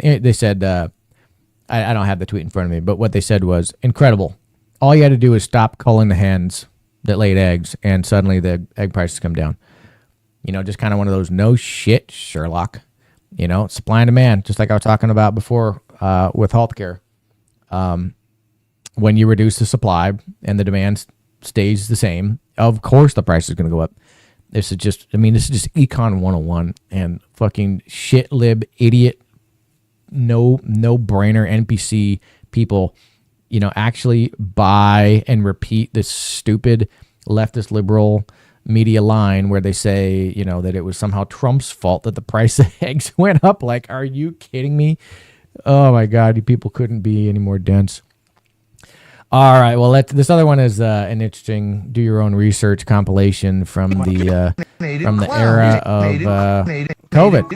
I don't have the tweet in front of me, but what they said was incredible. All you had to do is stop culling the hens that laid eggs, and suddenly the egg prices come down. Just kind of one of those no shit, Sherlock. Supply and demand, just like I was talking about before with healthcare. When you reduce the supply and the demand stays the same, of course the price is going to go up. This is just Econ 101 and fucking shit lib idiot, no brainer NPC people, actually buy and repeat this stupid leftist liberal media line where they say, that it was somehow Trump's fault that the price of eggs went up. Like, are you kidding me? Oh my God, you people couldn't be any more dense. All right, well, this other one is an interesting do your own research compilation from the era of COVID.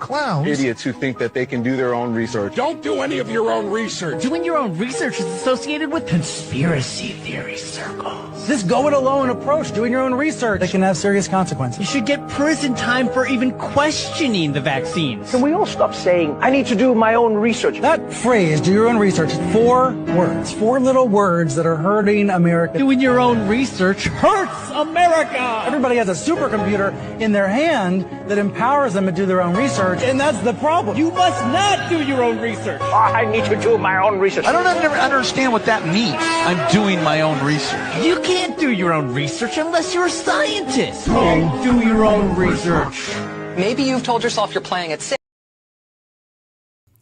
Clowns. Idiots who think that they can do their own research. Don't do any of your own research. Doing your own research is associated with conspiracy theory circles. This go-it-alone approach, doing your own research, that can have serious consequences. You should get prison time for even questioning the vaccines. Can we all stop saying, I need to do my own research? That phrase, do your own research, is 4 words. 4 little words that are hurting America. Doing your own research hurts America! Everybody has a supercomputer in their hand that empowers them to do their own research, and that's the problem. You must not do your own research. I need to do my own research. I don't understand what that means. I'm doing my own research. You can't do your own research unless you're a scientist. Oh, do your own research. Maybe you've told yourself you're playing it safe.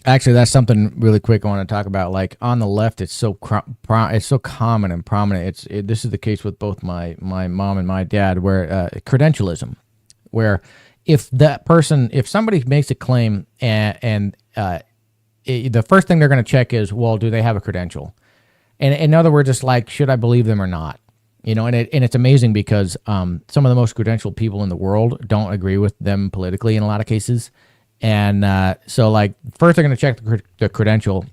Actually, that's something really quick I want to talk about. Like on the left, it's so common and prominent. This is the case with both my mom and my dad, where credentialism, where if somebody makes a claim and the first thing they're going to check is, well, do they have a credential? And in other words, it's like, should I believe them or not? And it's amazing because some of the most credentialed people in the world don't agree with them politically in a lot of cases. And so, like, first they're going to check the credential.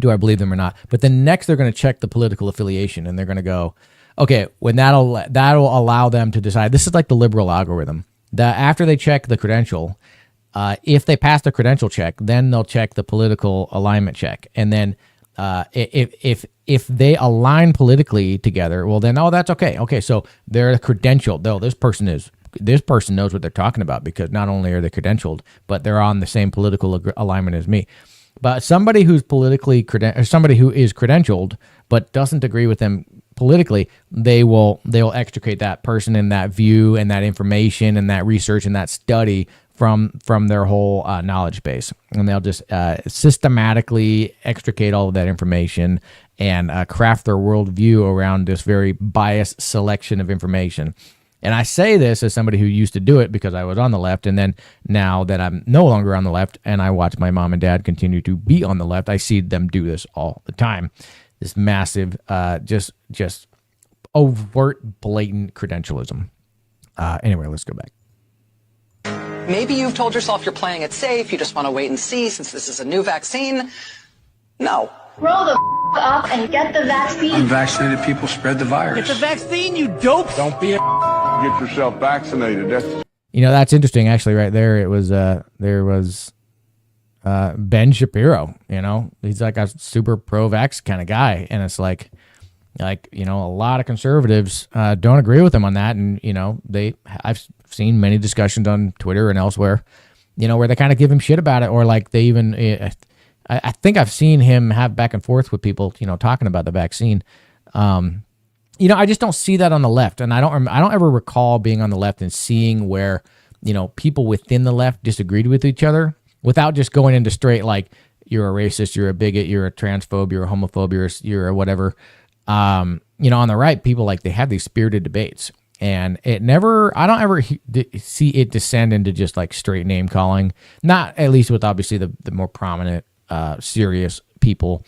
Do I believe them or not? But then next they're going to check the political affiliation, and they're going to go, okay, when that'll allow them to decide. This is like the liberal algorithm. That after they check the credential, if they pass the credential check, then they'll check the political alignment check, and then if they align politically together, well, then that's okay. Okay, so they're credentialed. Though this person knows what they're talking about, because not only are they credentialed, but they're on the same political alignment as me. But somebody who's somebody who is credentialed but doesn't agree with them politically, they'll extricate that person and that view and that information and that research and that study from their whole knowledge base, and they'll just systematically extricate all of that information and craft their worldview around this very biased selection of information. And I say this as somebody who used to do it because I was on the left, and then now that I'm no longer on the left and I watch my mom and dad continue to be on the left, I see them do this all the time. This massive, just overt, blatant credentialism. Anyway, let's go back. Maybe you've told yourself you're playing it safe. You just want to wait and see since this is a new vaccine. No. Roll the up and get the vaccine. Unvaccinated people spread the virus. It's a vaccine, you dope. Don't be a get yourself vaccinated. That's interesting. Actually, right there, there was Ben Shapiro. He's like a super pro-vax kind of guy, and it's like a lot of conservatives don't agree with him on that, and I've seen many discussions on Twitter and elsewhere, where they kind of give him shit about it, or like they even. I think I've seen him have back and forth with people, talking about the vaccine. I just don't see that on the left, and I don't ever recall being on the left and seeing where, people within the left disagreed with each other without just going into straight like you're a racist, you're a bigot, you're a transphobe, you're a homophobe, you're a whatever. On the right, people like they have these spirited debates, and I don't ever see it descend into just like straight name calling. Not at least with obviously the more prominent. Serious people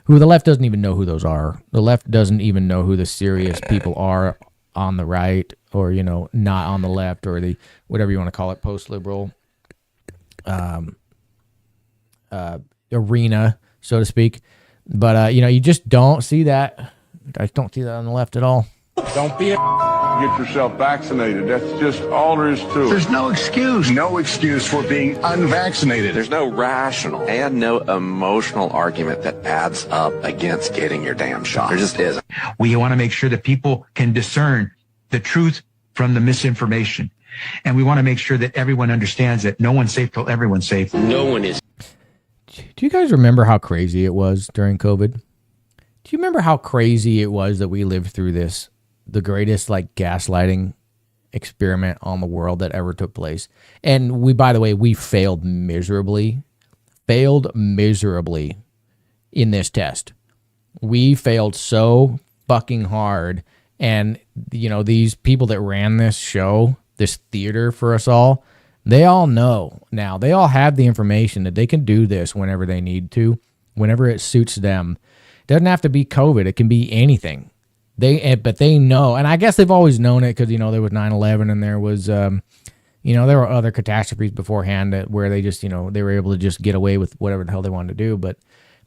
who the left doesn't even know who those are. The left doesn't even know who the serious people are on the right, or not on the left, or the whatever you want to call it, post-liberal arena, so to speak. But you just don't see that. I don't see that on the left at all. Don't be a get yourself vaccinated. That's just all there is to it. There's no excuse. No excuse for being unvaccinated. There's no rational and no emotional argument that adds up against getting your damn shot. There just isn't. We want to make sure that people can discern the truth from the misinformation. And we want to make sure that everyone understands that no one's safe till everyone's safe. No one is. Do you guys remember how crazy it was during COVID? Do you remember how crazy it was that we lived through this? The greatest gaslighting experiment on the world that ever took place. And by the way, we failed miserably in this test. We failed so fucking hard. And, these people that ran this show, this theater for us all, they all know now. They all have the information that they can do this whenever they need to, whenever it suits them. It doesn't have to be COVID. It can be anything. But they know, and I guess they've always known it because, there was 9/11 and there was, there were other catastrophes beforehand where they just, they were able to just get away with whatever the hell they wanted to do. But,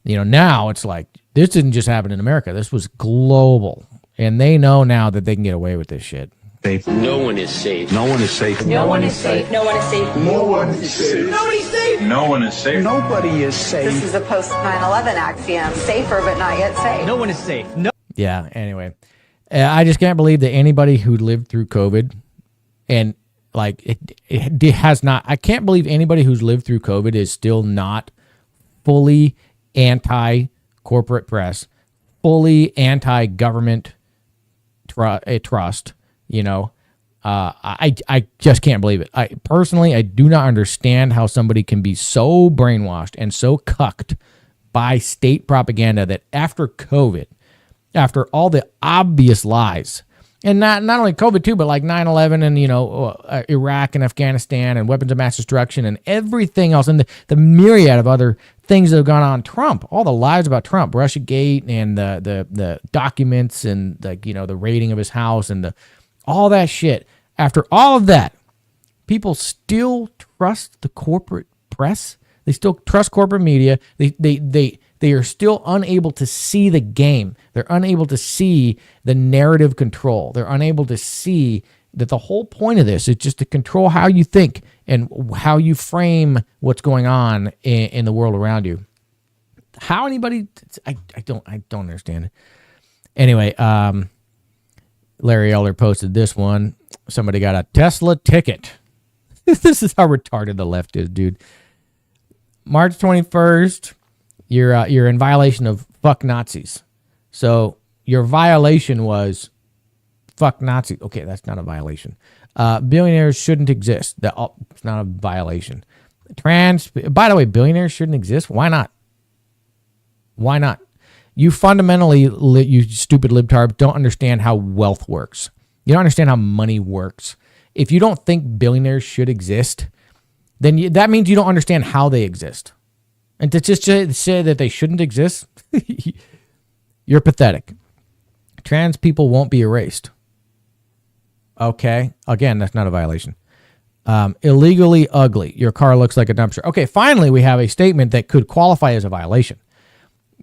now it's like, this didn't just happen in America. This was global. And they know now that they can get away with this shit. No one is safe. No one is safe. No one is safe. No one is safe. No one is safe. Nobody's safe. No one is safe. Nobody is safe. This is a post 9/11 axiom. Safer, but not yet safe. No one is safe. No. Yeah, anyway. I just can't believe that anybody who lived through COVID and it has not, I can't believe anybody who's lived through COVID is still not fully anti-corporate press, fully anti-government trust, I just can't believe it. I do not understand how somebody can be so brainwashed and so cucked by state propaganda that after COVID, after all the obvious lies, and not only COVID too, but like 9/11 and, Iraq and Afghanistan and weapons of mass destruction and everything else, and the myriad of other things that have gone on. Trump, all the lies about Trump, Russiagate and the documents and the raiding of his house and all that shit. After all of that, people still trust the corporate press. They still trust corporate media. They are still unable to see the game. They're unable to see the narrative control. They're unable to see that the whole point of this is just to control how you think and how you frame what's going on in the world around you. How anybody, I don't understand it. Anyway, Larry Elder posted this one. Somebody got a Tesla ticket. This is how retarded the left is, dude. March 21st, you're in violation of fuck Nazis. So your violation was fuck Nazis. Okay, that's not a violation. Billionaires shouldn't exist. It's not a violation. By the way, billionaires shouldn't exist. Why not? Why not? You fundamentally, you stupid libtards, don't understand how wealth works. You don't understand how money works. If you don't think billionaires should exist, then that means you don't understand how they exist. And to just say that they shouldn't exist, you're pathetic. Trans people won't be erased. Okay. Again, that's not a violation. Illegally ugly. Your car looks like a dumpster. Okay, finally, we have a statement that could qualify as a violation.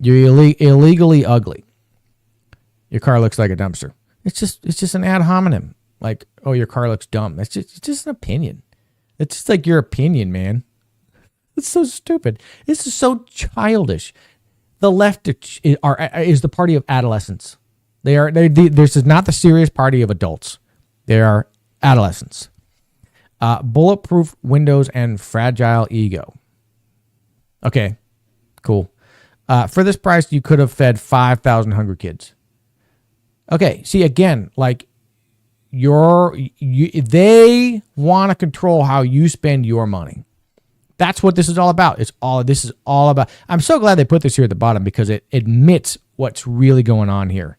You're illegally ugly. Your car looks like a dumpster. It's just an ad hominem. Like, oh, your car looks dumb. It's just an opinion. It's just like your opinion, man. It's so stupid. This is so childish. The left is the party of adolescents. This is not the serious party of adults. They are adolescents. Bulletproof windows and fragile ego. Okay, cool. For this price, you could have fed 5,000 hungry kids. Okay, see, again, like, they want to control how you spend your money. That's what this is all about. This is all about. I'm so glad they put this here at the bottom because it admits what's really going on here.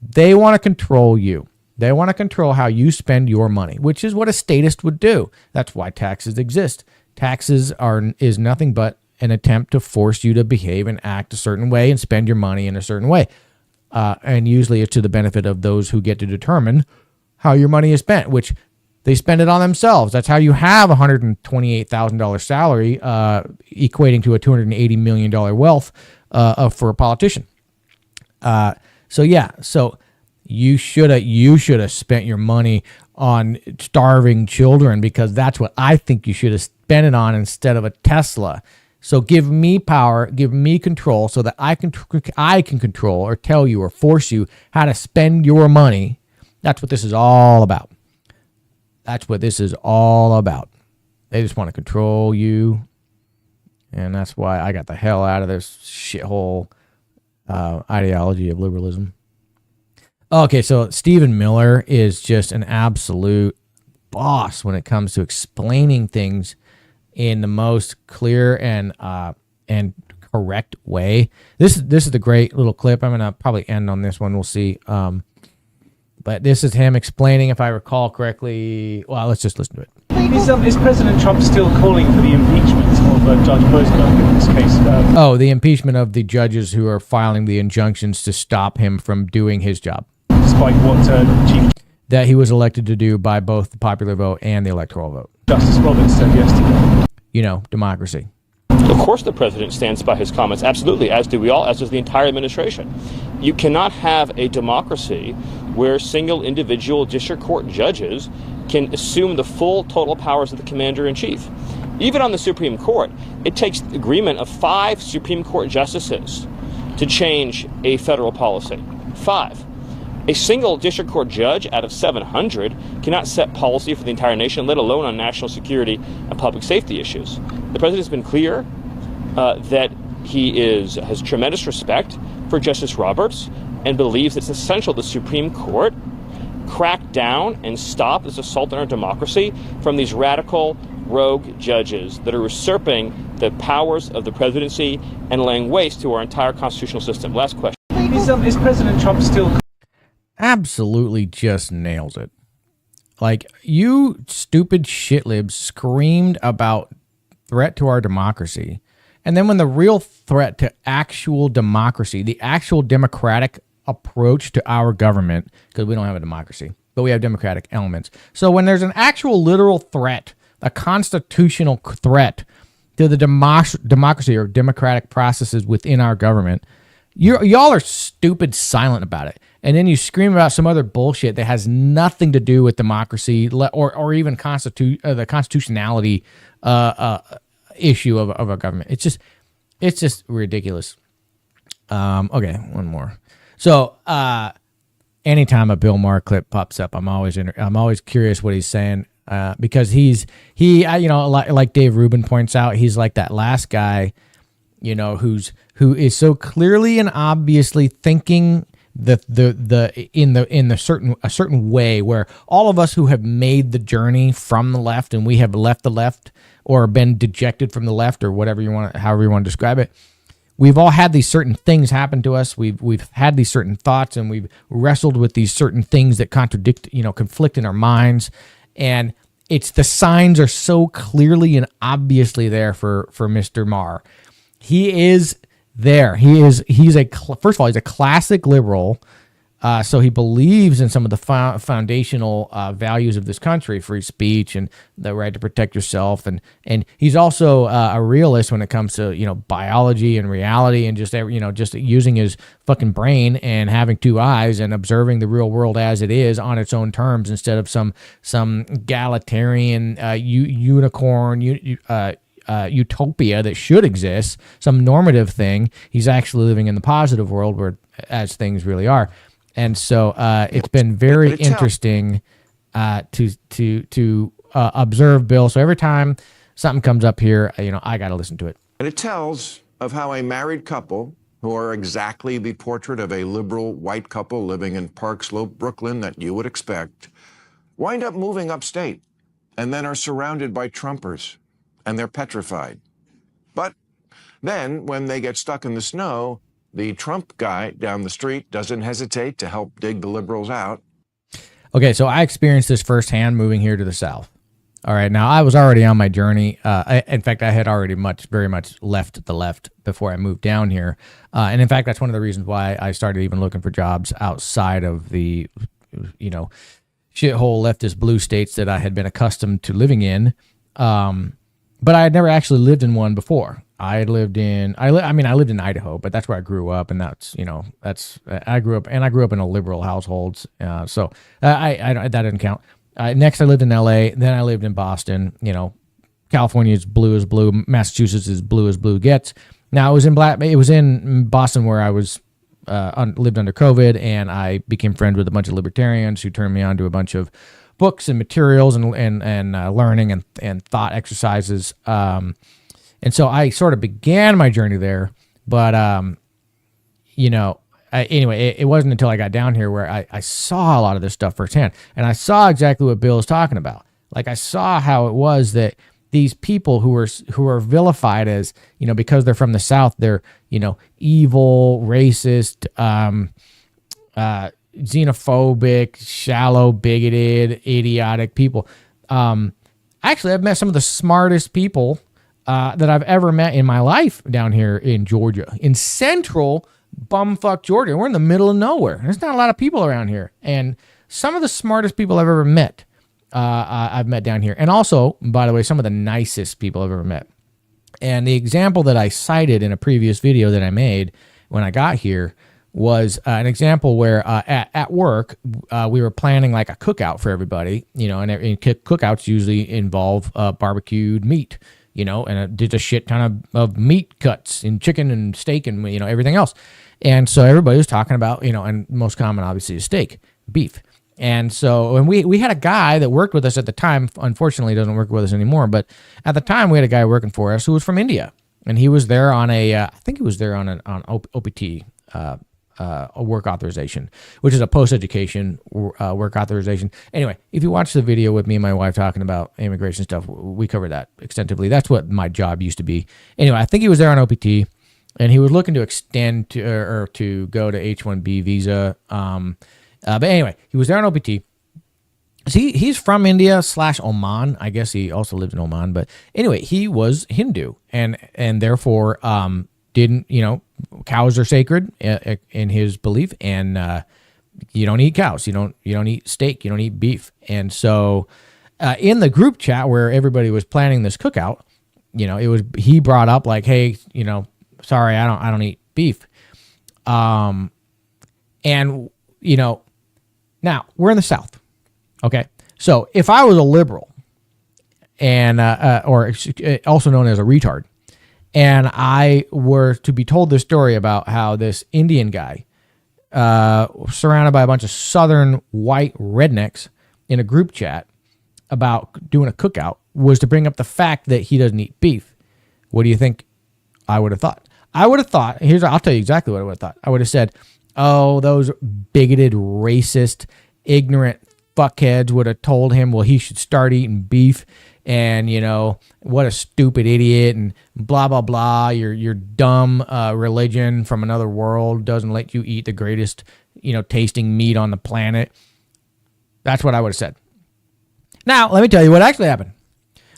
They want to control you. They want to control how you spend your money, which is what a statist would do. That's why taxes exist. Taxes is nothing but an attempt to force you to behave and act a certain way and spend your money in a certain way. And usually it's to the benefit of those who get to determine how your money is spent, which they spend it on themselves. That's how you have a $128,000 salary, equating to a $280 million wealth for a politician. So you should have spent your money on starving children because that's what I think you should have spent it on instead of a Tesla. So give me power, give me control so that I can control or tell you or force you how to spend your money. That's what this is all about. That's what this is all about. They just want to control you. And that's why I got the hell out of this shithole ideology of liberalism. Okay, so Stephen Miller is just an absolute boss when it comes to explaining things in the most clear and correct way. This is the great little clip. I'm gonna probably end on this one. We'll see. But this is him explaining, if I recall correctly. Well, let's just listen to it. Is President Trump still calling for the impeachment of Judge Boasberg in this case? The impeachment of the judges who are filing the injunctions to stop him from doing his job. Despite what Chief... That he was elected to do by both the popular vote and the electoral vote. Justice Roberts said yesterday. Democracy. Of course the president stands by his comments, absolutely, as do we all, as does the entire administration. You cannot have a democracy where single individual district court judges can assume the full total powers of the commander-in-chief. Even on the Supreme Court, it takes the agreement of 5 Supreme Court justices to change a federal policy. 5. A single district court judge out of 700 cannot set policy for the entire nation, let alone on national security and public safety issues. The president has been clear that he has tremendous respect for Justice Roberts and believes it's essential the Supreme Court crack down and stop this assault on our democracy from these radical rogue judges that are usurping the powers of the presidency and laying waste to our entire constitutional system. Last question. Is President Trump still... Absolutely just nails it. Like, you stupid shitlibs screamed about threat to our democracy. And then when the real threat to actual democracy, the actual democratic approach to our government, because we don't have a democracy, but we have democratic elements. So when there's an actual literal threat, a constitutional threat to the democracy or democratic processes within our government, y'all are stupid silent about it. And then you scream about some other bullshit that has nothing to do with democracy or even the constitutionality issue of our government. It's just ridiculous. Okay, one more. So anytime a Bill Maher clip pops up, I'm always curious what he's saying because he like Dave Rubin points out, he's like that last guy, who is so clearly and obviously thinking in a certain way where all of us who have made the journey from the left and we have left the left or been dejected from the left or however you want to describe it, we've all had these certain things happen to us. We've had these certain thoughts, and we've wrestled with these certain things that conflict in our minds. And it's the signs are so clearly and obviously there for Mr. Maher. He is there. First of all, he's a classic liberal. So he believes in some of the foundational values of this country, free speech and the right to protect yourself. And he's also a realist when it comes to, biology and reality and just using his fucking brain and having two eyes and observing the real world as it is on its own terms instead of some egalitarian unicorn utopia that should exist, some normative thing. He's actually living in the positive world where as things really are. And so it's been very interesting to observe Bill. So every time something comes up here, I got to listen to it. And it tells of how a married couple who are exactly the portrait of a liberal white couple living in Park Slope, Brooklyn that you would expect, wind up moving upstate and then are surrounded by Trumpers and they're petrified. But then when they get stuck in the snow, the Trump guy down the street doesn't hesitate to help dig the liberals out. Okay, so I experienced this firsthand moving here to the South. All right, now I was already on my journey. In fact, I had already very much left the left before I moved down here. And in fact, that's one of the reasons why I started even looking for jobs outside of the, shithole leftist blue states that I had been accustomed to living in. But I had never actually lived in one before. I lived in Idaho, but that's where I grew up, and I grew up in a liberal household, so that didn't count. Next, I lived in L.A., then I lived in Boston. California is blue as blue, Massachusetts is blue as blue gets. Now it was in Boston where I was lived under COVID, and I became friends with a bunch of libertarians who turned me on to a bunch of books and materials and learning and thought exercises. And so I sort of began my journey there, but, anyway, it wasn't until I got down here where I saw a lot of this stuff firsthand, and I saw exactly what Bill is talking about. Like, I saw how it was that these people who are vilified as, because they're from the South, they're, evil, racist, xenophobic, shallow, bigoted, idiotic people. Actually, I've met some of the smartest people that I've ever met in my life down here in Georgia, in central bumfuck Georgia. We're in the middle of nowhere. There's not a lot of people around here. And some of the smartest people I've ever met, I've met down here. And also, by the way, some of the nicest people I've ever met. And the example that I cited in a previous video that I made when I got here was an example where at work, we were planning like a cookout for everybody, and cookouts usually involve barbecued meat. And did a shit ton of meat cuts and chicken and steak and, everything else. And so everybody was talking about, and most common obviously is steak, beef. And so, and we had a guy that worked with us at the time, unfortunately doesn't work with us anymore, but at the time we had a guy working for us who was from India. And he was there on I think he was there on OPT, a work authorization, which is a post-education work authorization. Anyway, if you watch the video with me and my wife talking about immigration stuff, we covered that extensively. That's what my job used to be. Anyway, I think he was there on OPT, and he was looking to extend to go to H-1B visa. But anyway, he was there on OPT. He's from India / Oman. I guess he also lives in Oman. But anyway, he was Hindu, and therefore didn't, cows are sacred in his belief, and you don't eat cows, you don't eat steak, you don't eat beef. And so in the group chat where everybody was planning this cookout, he brought up like, hey, sorry, I don't eat beef. And now we're in the South. Okay. So if I was a liberal and or also known as a retard, and I were to be told this story about how this Indian guy, surrounded by a bunch of Southern white rednecks in a group chat about doing a cookout, was to bring up the fact that he doesn't eat beef, what do you think I would have thought? I would have thought, I'll tell you exactly what I would have thought. I would have said, oh, those bigoted, racist, ignorant fuckheads would have told him, well, he should start eating beef, and what a stupid idiot, and blah blah blah. Your dumb religion from another world doesn't let you eat the greatest tasting meat on the planet. That's what I would have said. Now let me tell you what actually happened.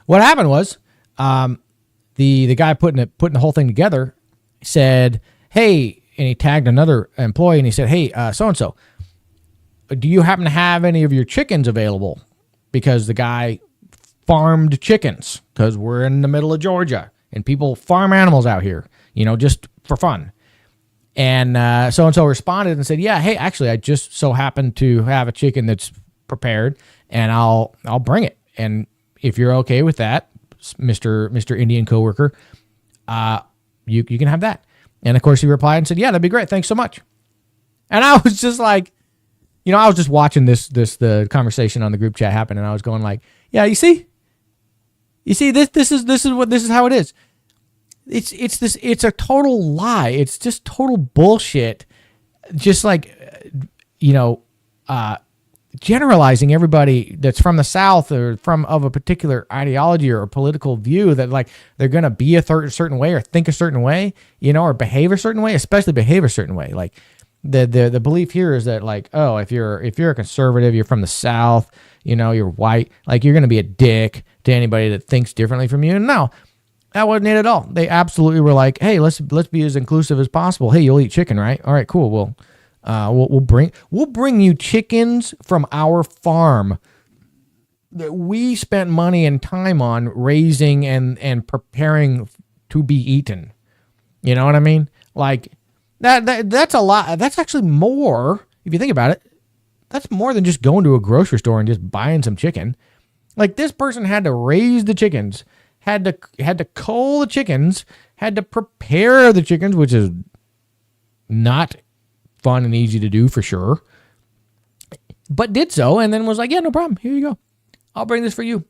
What happened was the guy putting the whole thing together said, hey, and he tagged another employee and he said, hey, so and so, do you happen to have any of your chickens available? Because the guy farmed chickens, because we're in the middle of Georgia and people farm animals out here, just for fun. And so-and-so responded and said, yeah, hey, actually, I just so happen to have a chicken that's prepared, and I'll bring it. And if you're okay with that, Mr. Indian coworker, you can have that. And of course he replied and said, yeah, that'd be great. Thanks so much. And I was just like, I was just watching the conversation on the group chat happen, and I was going like, yeah, you see this is how it is. It's a total lie. It's just total bullshit. Just like, generalizing everybody that's from the South or of a particular ideology or a political view that like they're going to be a certain way or think a certain way, or behave a certain way, especially behave a certain way. Like the belief here is that like, oh, if you're a conservative, you're from the South, you're white, like you're going to be a dick to anybody that thinks differently from you. And no, that wasn't it at all. They absolutely were like, hey, let's be as inclusive as possible. Hey, you'll eat chicken, right? All right, cool. Well, we'll bring you chickens from our farm that we spent money and time on raising and preparing to be eaten. You know what I mean? Like that's a lot. That's actually more, if you think about it. That's more than just going to a grocery store and just buying some chicken. Like this person had to raise the chickens, had to cull the chickens, had to prepare the chickens, which is not fun and easy to do for sure, but did so, and then was like, yeah, no problem, here you go, I'll bring this for you,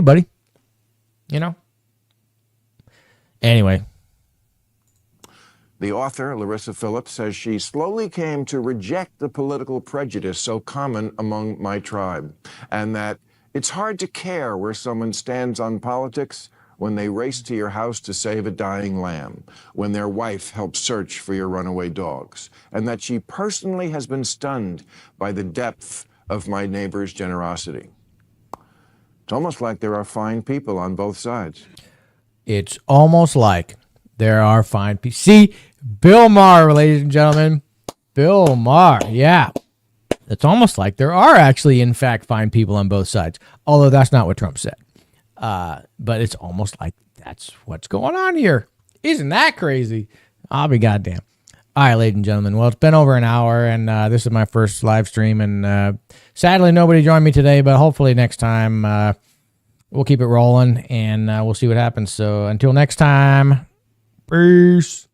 buddy. Anyway, the author, Larissa Phillips, says she slowly came to reject the political prejudice so common among my tribe, and that it's hard to care where someone stands on politics when they race to your house to save a dying lamb, when their wife helps search for your runaway dogs, and that she personally has been stunned by the depth of my neighbor's generosity. It's almost like there are fine people on both sides. It's almost like there are fine people. See, Bill Maher, ladies and gentlemen, Bill Maher, yeah. It's almost like there are actually, in fact, fine people on both sides, although that's not what Trump said. But it's almost like that's what's going on here. Isn't that crazy? I'll be goddamn. All right, ladies and gentlemen. Well, it's been over an hour, and this is my first live stream. And sadly, nobody joined me today, but hopefully next time we'll keep it rolling, and we'll see what happens. So until next time, peace.